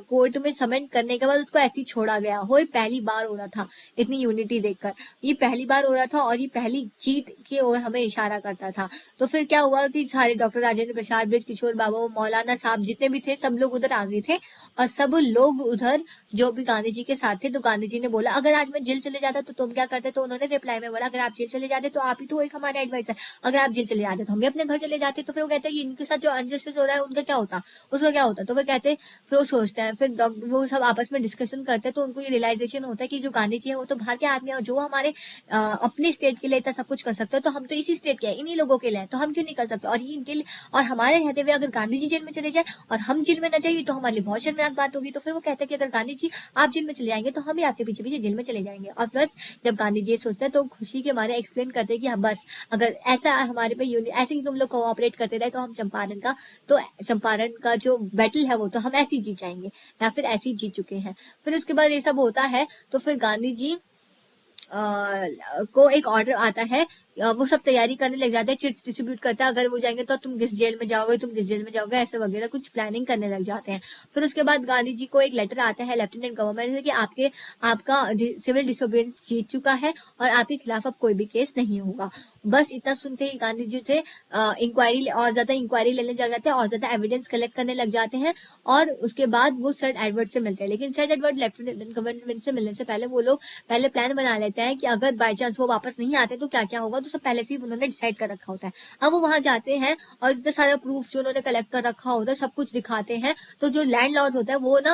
कोर्ट में समेंट करने के बाद उसको ऐसे ही छोड़ा गया हो, ये पहली बार हो रहा था। इतनी यूनिटी देखकर ये पहली बार हो रहा था और ये पहली जीत की ओर हमें इशारा करता था। तो फिर क्या हुआ कि सारे डॉक्टर राजेंद्र प्रसाद, ब्रिज किशोर बाबू, मौलाना साहब जितने भी थे सब लोग उधर आ गए थे और सब लोग उधर जो भी गांधी जी के साथ थे। तो गांधी जी ने बोला अगर आज मैं जेल चले जाता तो तुम क्या करते। तो उन्होंने रिप्लाई में बोला अगर आप जेल चले जाते तो आप ही तो एक हमारे एडवाइजर, अगर आप जेल चले जाते तो हम भी अपने घर चले जाते। तो फिर वो कहते हैं इनके साथ जो अनजस्टिस हो रहा है उनका क्या होता, उसका क्या होता। तो वो कहते हैं, फिर वो सोचते हैं, फिर वो सब आपस में डिस्कशन करते हैं। तो उनको ये रियलाइजेशन होता है कि जो गांधी जी है वो तो बाहर के आदमी है, जो हमारे अपने स्टेट के लिए इतना सब कुछ कर सकते हैं, तो हम तो इसी स्टेट के हैं, इन्हीं लोगों के लिए, तो हम क्यों नहीं कर सकते। और ये इनके लिए और हमारे रहते हुए अगर गांधी जी जेल में चले जाए और हम जेल में न जाइए तो हमारे लिए बहुत शर्मनाक बात होगी। तो फिर वो कहते हैं कि अगर गांधी जी आप जेल में चले जाएंगे तो हम भी आपके पीछे पीछे जेल में चले जाएंगे। और प्लस जब गांधी जी सोचते हैं तो खुशी के मारे एक्सप्लेन करते हैं कि हाँ बस अगर ऐसा हमारे पे ऐसे ही तुम लोग कोऑपरेट करते रहे तो हम चंपारण का जो बैटल है वो तो हम ऐसे ही जीत जाएंगे, या फिर ऐसे ही जीत चुके हैं। फिर उसके बाद ये सब होता है तो फिर गांधी जी को एक ऑर्डर आता है। वो सब तैयारी करने लग जाते हैं, चिट्स डिस्ट्रीब्यूट करता है, अगर वो जाएंगे तो तुम किस जेल में जाओगे, तुम किस जेल में जाओगे, ऐसे वगैरह कुछ प्लानिंग करने लग जाते हैं। फिर उसके बाद गांधी जी को एक लेटर आता है लेफ्टिनेंट गवर्नमेंट से कि आपका सिविल डिसोबीडियंस जीत चुका है और आपके खिलाफ अब कोई भी केस नहीं होगा। बस इतना सुनते ही गांधी जी थे इंक्वायरी लेने लग जाते हैं और ज्यादा एविडेंस कलेक्ट करने लग जाते हैं। और उसके बाद वो सर एडवर्ड से मिलते हैं, लेकिन सर एडवर्ड लेफ्टिनेंट गवर्नमेंट से मिलने से पहले वो लोग पहले प्लान बना लेते हैं कि अगर बाई चांस वो वापस नहीं आते तो क्या क्या होगा। तो सब पहले से ही उन्होंने डिसाइड कर रखा होता है। अब वो वहां जाते हैं और इतना सारा प्रूफ जो उन्होंने कलेक्ट कर रखा होता है सब कुछ दिखाते हैं। तो जो लैंड लॉर्ड होता है वो ना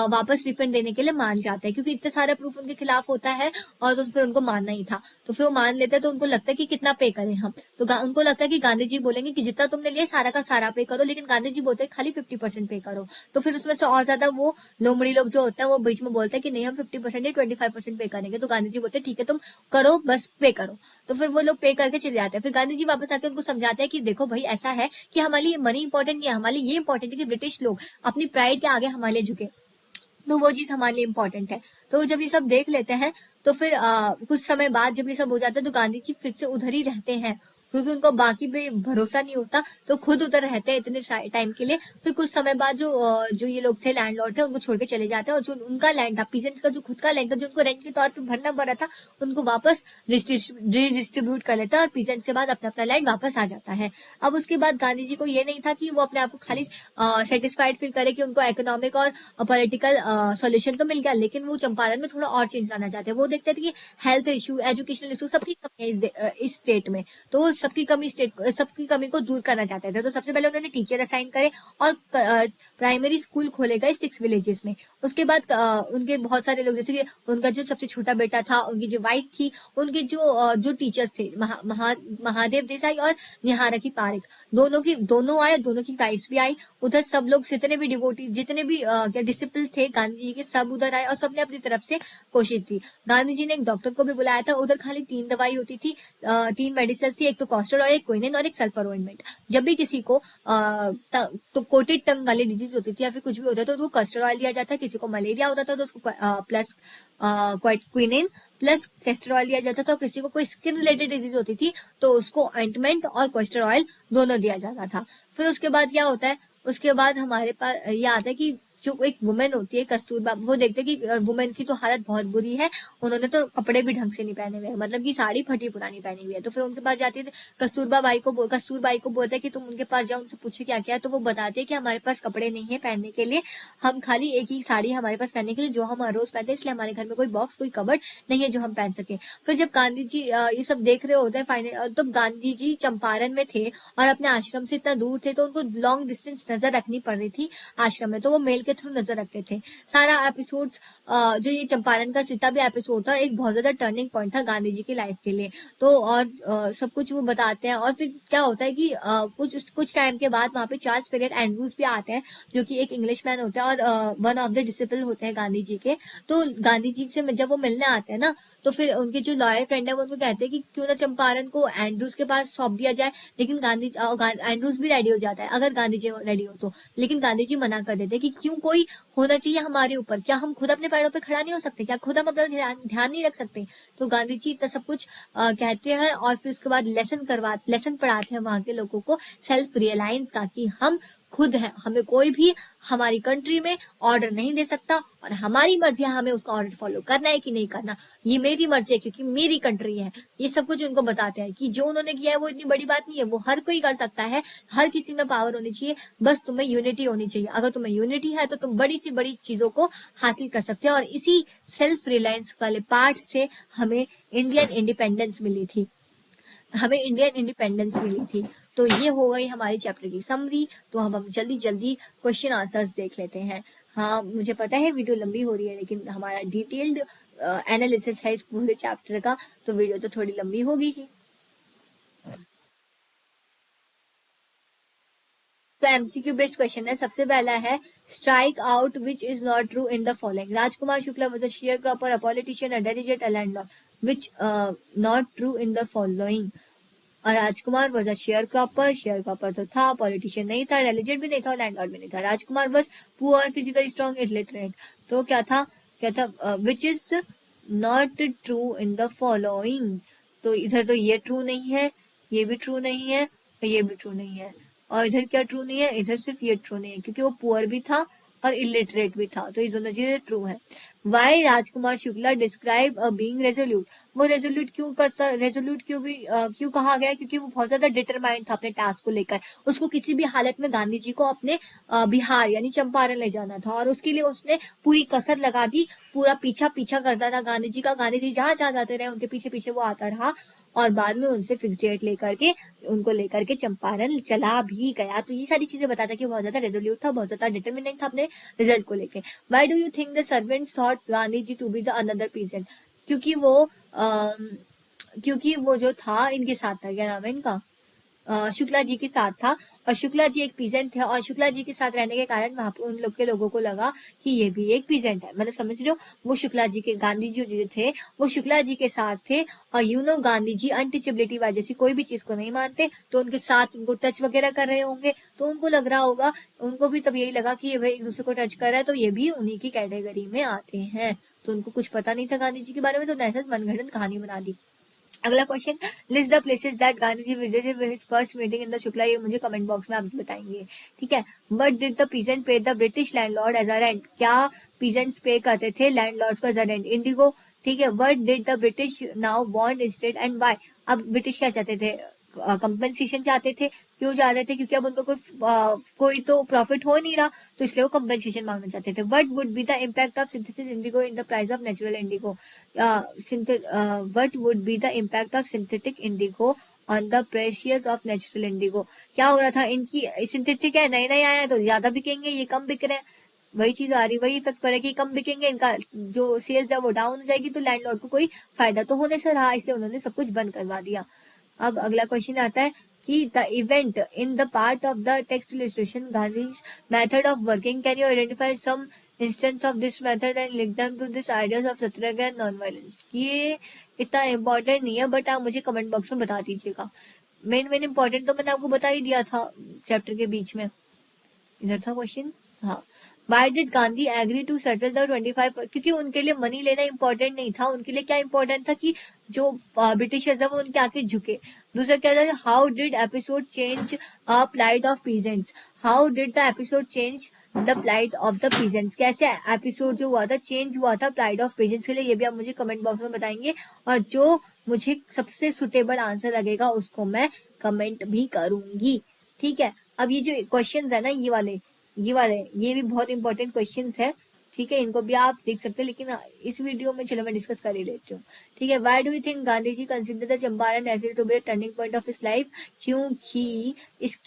वापस रिफंड देने के लिए मान जाते हैं, क्योंकि इतना सारा प्रूफ उनके खिलाफ होता है और तो फिर उनको मानना ही था। तो फिर वो मान लेते हैं। तो उनको लगता है कि कितना पे करें हम। तो उनको लगता है कि गांधी जी बोलेंगे कि जितना तुमने लिया सारा का सारा पे करो, लेकिन गांधी जी बोलते हैं खाली 50% पे करो। तो फिर उसमें से और ज्यादा वो लोमड़ी लोग जो होते हैं वो बीच में बोलते हैं कि नहीं हम 50% या 25% पे करेंगे। तो गांधी जी बोलते हैं ठीक है तुम करो, बस पे करो। तो फिर वो लोग पे करके चले जाते हैं। फिर गांधी जी वापस आके उनको समझाते हैं कि देखो भाई ऐसा है कि हमारे लिए मनी इंपॉर्टेंट नहीं है, हमारे लिए ये इंपॉर्टेंट है कि ब्रिटिश लोग अपनी प्राइड के आगे हमारे लिए झुके, तो वो चीज हमारे लिए इंपॉर्टेंट है। तो जब ये सब देख लेते हैं तो फिर कुछ समय बाद जब ये सब हो जाता है तो गांधी जी फिर से उधर ही रहते हैं क्योंकि उनको बाकी पे भरोसा नहीं होता, तो खुद उधर रहते हैं इतने टाइम के लिए। फिर कुछ समय बाद जो ये लोग थे, लैंडलॉर्ड थे, उनको छोड़ के चले जाते हैं, और जो उनका लैंड था, पीजेंट्स का जो खुद का लैंड था, जो उनको रेंट के तौर पे भरना पड़ रहा था, उनको वापस रिडिस्ट्रीब्यूट कर लेता है, और पीजेंट्स के बाद अपना अपना लैंड वापस आ जाता है। अब उसके बाद गांधी जी को ये नहीं था कि वो अपने आप को खाली सेटिस्फाइड फील करे कि उनको इकोनॉमिक और पॉलिटिकल सॉल्यूशन तो मिल गया, लेकिन वो चंपारण में थोड़ा और चेंज लाना चाहते हैं। वो देखते थे कि हेल्थ इशू, एजुकेशनल इशू, सबकी कमी है इस स्टेट में, तो सबकी कमी को दूर करना चाहते थे। तो सबसे पहले उन्होंने टीचर असाइन करे और प्राइमरी स्कूल खोले गए 6 विलेजेस में। उसके बाद उनके बहुत सारे लोग, जैसे कि उनका जो सबसे छोटा बेटा था, उनकी जो वाइफ थी, उनके जो टीचर्स थे, महादेव देसाई और निहारकी पारिक, दोनों आए, दोनों की वाइफ्स भी आई। उधर सब लोग जितने भी डिवोटी, जितने भी क्या डिसिपल थे गांधी जी के, सब उधर आए और सबने अपनी तरफ से कोशिश की। गांधी जी ने एक डॉक्टर को भी बुलाया था। उधर खाली 3 दवाई होती थी, 3 मेडिसिन थी, एक तो कॉस्टर ऑयल, एक क्विनिन और एक सल्फर ऑइंटमेंट। जब भी किसी को तो कोटेड टंग वाली डिजीज होती थी या फिर कुछ भी होता था, तो वो कस्टर ऑयल दिया जाता है। किसी को मलेरिया होता था तो उसको plus quinine plus castor oil दिया जाता था। किसी को कोई स्किन रिलेटेड डिजीज होती थी तो उसको ऑइंटमेंट और कैस्टर ऑयल दोनों दिया जाता था। फिर उसके बाद क्या होता है, उसके बाद हमारे पास ये आता है कि जो एक वुमेन होती है कस्तूरबा, वो देखते कि वुमेन की तो हालत बहुत बुरी है, उन्होंने तो कपड़े भी ढंग से नहीं पहने हुए हैं, मतलब कि साड़ी फटी पुरानी पहनी हुई है। तो फिर उनके पास जाती है, कस्तूरबाई को बोलते हैं कि तुम उनके पास जाओ, उनसे पूछो क्या क्या है। तो वो बताते हैं कि हमारे पास कपड़े नहीं है पहनने के लिए, हम खाली एक ही साड़ी हमारे पास पहनने के लिए जो हम रोज पहनते हैं, इसलिए हमारे घर में कोई बॉक्स, कोई कबर्ड नहीं है जो हम पहन सके। फिर जब गांधी जी ये सब देख रहे होते हैं फाइनल, तो गांधी जी चंपारण में थे और अपने आश्रम से इतना दूर थे, तो उनको लॉन्ग डिस्टेंस नजर रखनी पड़ रही थी आश्रम में, तो वो मेल के थ्रू नजर रखते थे सारा एपिसोड्स। जो ये चंपारण का सीता भी एपिसोड था, एक बहुत ज्यादा टर्निंग पॉइंट था गांधी जी की लाइफ के लिए। तो और सब कुछ वो बताते हैं। और फिर क्या होता है कि कुछ टाइम के बाद वहां पे चार्ल्स फिलिप एंड्रूज भी आते हैं, जो कि एक इंग्लिश मैन होता है और वन ऑफ द डिसिपल होते हैं गांधी जी के। तो गांधी जी से जब वो मिलने आते हैं ना, तो फिर उनके जो लॉयर फ्रेंड है वो उनको कहते हैं कि क्यों ना चंपारण को एंड्रूज के पास सौंप दिया जाए। लेकिन एंड्रूज भी रेडी हो जाता है अगर गांधी जी रेडी हो तो, लेकिन गांधी जी मना कर देते हैं कि क्यों कोई होना चाहिए हमारे ऊपर, क्या हम खुद अपने पैरों पे खड़ा नहीं हो सकते, क्या खुद हम अपना ध्यान नहीं रख सकते। तो गांधी जी इतना सब कुछ कहते हैं और फिर उसके बाद लेसन पढ़ाते हैं वहां के लोगों को सेल्फ रियलाइंस का, कि हम खुद है, हमें कोई भी हमारी कंट्री में ऑर्डर नहीं दे सकता और हमारी मर्जी है हमें उसका ऑर्डर फॉलो करना है कि नहीं करना, ये मेरी मर्जी है क्योंकि मेरी कंट्री है। ये सब कुछ उनको बताते हैं कि जो उन्होंने किया है वो इतनी बड़ी बात नहीं है, वो हर कोई कर सकता है, हर किसी में पावर होनी चाहिए, बस तुम्हें यूनिटी होनी चाहिए। अगर तुम्हें यूनिटी है तो तुम बड़ी सी बड़ी चीजों को हासिल कर सकते हो। और इसी सेल्फ रिलायंस वाले पार्ट से हमें इंडियन इंडिपेंडेंस मिली थी। तो ये हो गई हमारी चैप्टर की समरी। तो अब हम जल्दी जल्दी क्वेश्चन आंसर्स देख लेते हैं। हाँ, मुझे पता है वीडियो लंबी हो रही है, लेकिन हमारा डिटेल्ड एनालिसिस है इस पूरे चैप्टर का, तो वीडियो तो थोड़ी लंबी होगी ही। तो एमसीक्यू बेस्ड क्वेश्चन है। सबसे पहला है, strike out which is not true in the following. Rajkumar Shukla was a share cropper, a politician, a delegate, a landlord, which not true in the following. Rajkumar was a share cropper तो था, politician नहीं था, delegate भी नहीं था, landlord भी नहीं था। Rajkumar was poor, physically strong, illiterate. तो क्या था which is not true in the following. तो इधर तो ये ट्रू नहीं है, ये भी ट्रू नहीं है, और ये भी ट्रू नहीं है। और इधर क्या ट्रू नहीं है, इधर सिर्फ ये ट्रू नहीं है क्योंकि वो पुअर भी था और इलिटरेट भी था, तो ये दोनों चीजें ट्रू है। Why Rajkumar Shukla describe a being resolute. वो रेजोल्यूट क्यों कहा गया, क्योंकि वो बहुत ज्यादा डिटरमाइंड था अपने टास्क को लेकर। उसको किसी भी हालत में गांधी जी को अपने बिहार यानी चंपारण ले जाना था, और उसके लिए उसने पूरी कसर लगा दी, पूरा पीछा पीछा करता था गांधी जी का। गांधी जी जहां जहां जाते रहे उनके पीछे पीछे वो आता रहा, और बाद में उनसे फिक्स डेट उनको लेकर के चंपारण चला भी गया। तो ये सारी चीजें बताता कि बहुत ज्यादा रेजोल्यूट था, बहुत ज्यादा डिटरमिनेंट था अपने रिजल्ट को लेके। Why do you think the servants thought Gandhi ji to be the another peasant. क्योंकि वो क्योंकि वो जो था इनके साथ था, क्या नाम है इनका, शुक्ला जी के साथ था, और शुक्ला जी एक पीजेंट थे, और शुक्ला जी के साथ रहने के कारण वहां पर उन लोग के लोगों को लगा कि ये भी एक पीजेंट है। मतलब समझ रहे हो, वो शुक्ला जी के, गांधी जी जो थे वो शुक्ला जी के साथ थे, और गांधी जी अनटचेबिलिटी वाली जैसी कोई भी चीज को नहीं मानते, तो उनके साथ उनको टच वगैरह कर रहे होंगे, तो उनको लग रहा होगा, उनको भी तब यही लगा कि ये भाई एक दूसरे को टच कर रहा है, तो ये भी उन्हीं की कैटेगरी में आते हैं। तो उनको कुछ पता नहीं था गांधी जी के बारे में, तो ऐसा मनगढ़ंत कहानी बना दी। अगला question, list the places that Gandhi ji visited his first meeting in the Shukla, ये मुझे कमेंट बॉक्स में आप बताएंगे, ठीक है। What did the peasant pay the British landlord as a rent, क्या पीजेंट्स पे करते थे लैंडलॉर्ड्स को एज अ रेंट, इंडिगो, ठीक है। What did the British now want instead and why, अब ब्रिटिश क्या चाहते थे, कंपनसेशन चाहते थे, क्यों चाहते थे, क्योंकि अब उनको कोई तो प्रॉफिट हो नहीं रहा, तो इसलिए वो कंपनसेशन मांगना चाहते थे। What would be the impact of synthesis Indigo in the price of natural Indigo, what would be the impact of synthetic Indigo on the precious of natural Indigo, क्या हो रहा था, इनकी सिंथेटिक है नए नए आया तो ज्यादा बिकेंगे, ये कम बिक रहे हैं, वही चीज आ रही, वही इफेक्ट पड़ेगी, कम बिकेंगे, इनका जो सेल्स है वो डाउन हो जाएगी, तो लैंडलॉर्ड को कोई फायदा तो होने से रहा, इसलिए उन्होंने सब कुछ बंद करवा दिया। अब अगला क्वेश्चन आता है कि the event in the part of the text illustration Gandhi's method of working, can you identify some instance of this method and link them to this ideas of satyagraha and non violence, ये इतना important नहीं है, but आप मुझे comment box में बता दीजिएगा। Main important तो मैंने आपको बता ही दिया था चैप्टर के बीच में, इधर था क्वेश्चन, हाँ। Why did Gandhi agree to settle the 25, क्योंकि उनके लिए मनी लेना इंपॉर्टेंट नहीं था, उनके लिए क्या इंपॉर्टेंट था कि जो ब्रिटिशर्स है वो उनके आके झुके। दूसरा क्या था, how did episode change plight of peasants, how did the episode change the plight of the peasants, कैसे एपिसोड जो हुआ था चेंज हुआ था प्लाइट ऑफ पीजेंट्स के लिए, ये भी आप मुझे कमेंट बॉक्स में बताएंगे, और जो मुझे सबसे सुटेबल आंसर लगेगा उसको मैं कमेंट भी करूंगी, ठीक है। अब ये जो क्वेश्चन है ना, ये भी बहुत इंपॉर्टेंट क्वेश्चंस है, ठीक है, इनको भी आप देख सकते हैं, लेकिन इस वीडियो में चलो मैं डिस्कस कर ही लेती हूँ, ठीक है। Why do you think Gandhi ji consider the Champaran acid to be turning point of his life, क्योंकि इस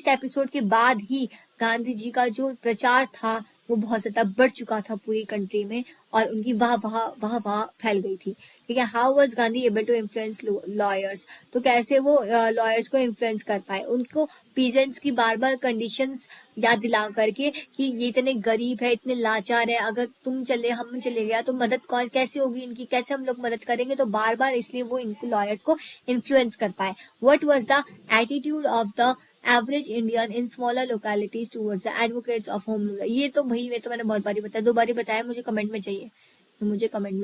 एपिसोड के बाद ही गांधी जी का जो प्रचार था वो बहुत ज्यादा बढ़ चुका था पूरी कंट्री में, और उनकी वाह फैल गई थी, ठीक है। How was Gandhi able to influence lawyers, तो कैसे वो लॉयर्स को इन्फ्लुएंस कर पाए, उनको पीजेंट्स की बार बार कंडीशंस याद दिला करके कि ये इतने गरीब है, इतने लाचार है, अगर तुम चले हम चले गया तो मदद कौन कैसे होगी इनकी, कैसे हम लोग मदद करेंगे, तो बार बार इसलिए वो इनको लॉयर्स को इन्फ्लुएंस कर पाए। What was the attitude of the average Indian in smaller localities towards the advocates of home rule, ये तो भाई ये तो मैंने बहुत बारी बताया, 2 बारी बताया, मुझे कमेंट में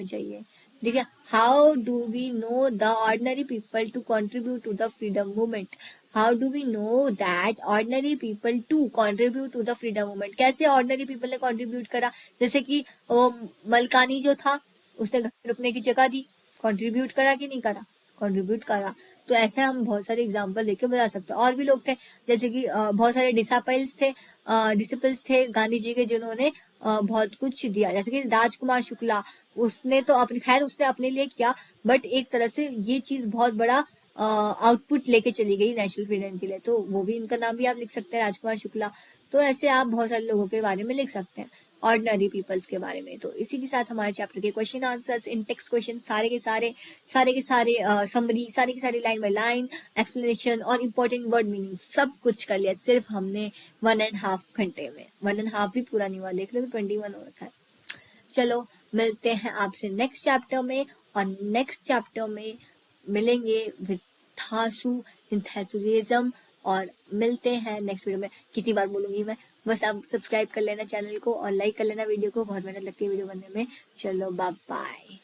चाहिए, ठीक है। How do we know the ordinary people to contribute to the freedom movement, how do we know that ordinary people to contribute to the freedom movement, कैसे ऑर्डिनरी पीपल ने कंट्रीब्यूट करा, जैसे कि मलकानी जो था उसने घर रुकने की जगह दी, कंट्रीब्यूट करा कि नहीं करा, कंट्रीब्यूट करा। तो ऐसे हम बहुत सारे एग्जाम्पल देके बता सकते हैं, और भी लोग थे जैसे कि बहुत सारे डिसिपल्स थे गांधी जी के, जिन्होंने बहुत कुछ दिया, जैसे कि राजकुमार शुक्ला, उसने तो अपने खैर उसने अपने लिए किया, बट एक तरह से ये चीज बहुत बड़ा आउटपुट लेके चली गई नेशनल फ्रीडम के लिए, तो वो भी इनका नाम भी आप लिख सकते हैं, राजकुमार शुक्ला। तो ऐसे आप बहुत सारे लोगों के बारे में लिख सकते हैं, ऑर्डिनरी पीपल्स के बारे में। तो इसी के साथ हमारे चैप्टर के क्वेश्चन आंसर्स, इन टेक्स्ट क्वेश्चन सारे के सारे समरी, सारी की सारी लाइन बाय लाइन एक्सप्लेनेशन और इम्पोर्टेंट वर्ड मीनिंग सब कुछ कर लिया सिर्फ हमने 1.5 घंटे में, 1.5 भी पूरा नहीं हुआ, देख लो 21 हो रखा है। चलो मिलते हैं आपसे नेक्स्ट चैप्टर में, और नेक्स्ट चैप्टर में मिलेंगे विद थासु इंथेसुइज्म, और मिलते हैं नेक्स्ट वीडियो में। कितनी बार बोलूंगी मैं, बस आप सब्सक्राइब कर लेना चैनल को और लाइक कर लेना वीडियो को, बहुत मेहनत लगती है वीडियो बनने में। चलो बाय बाय।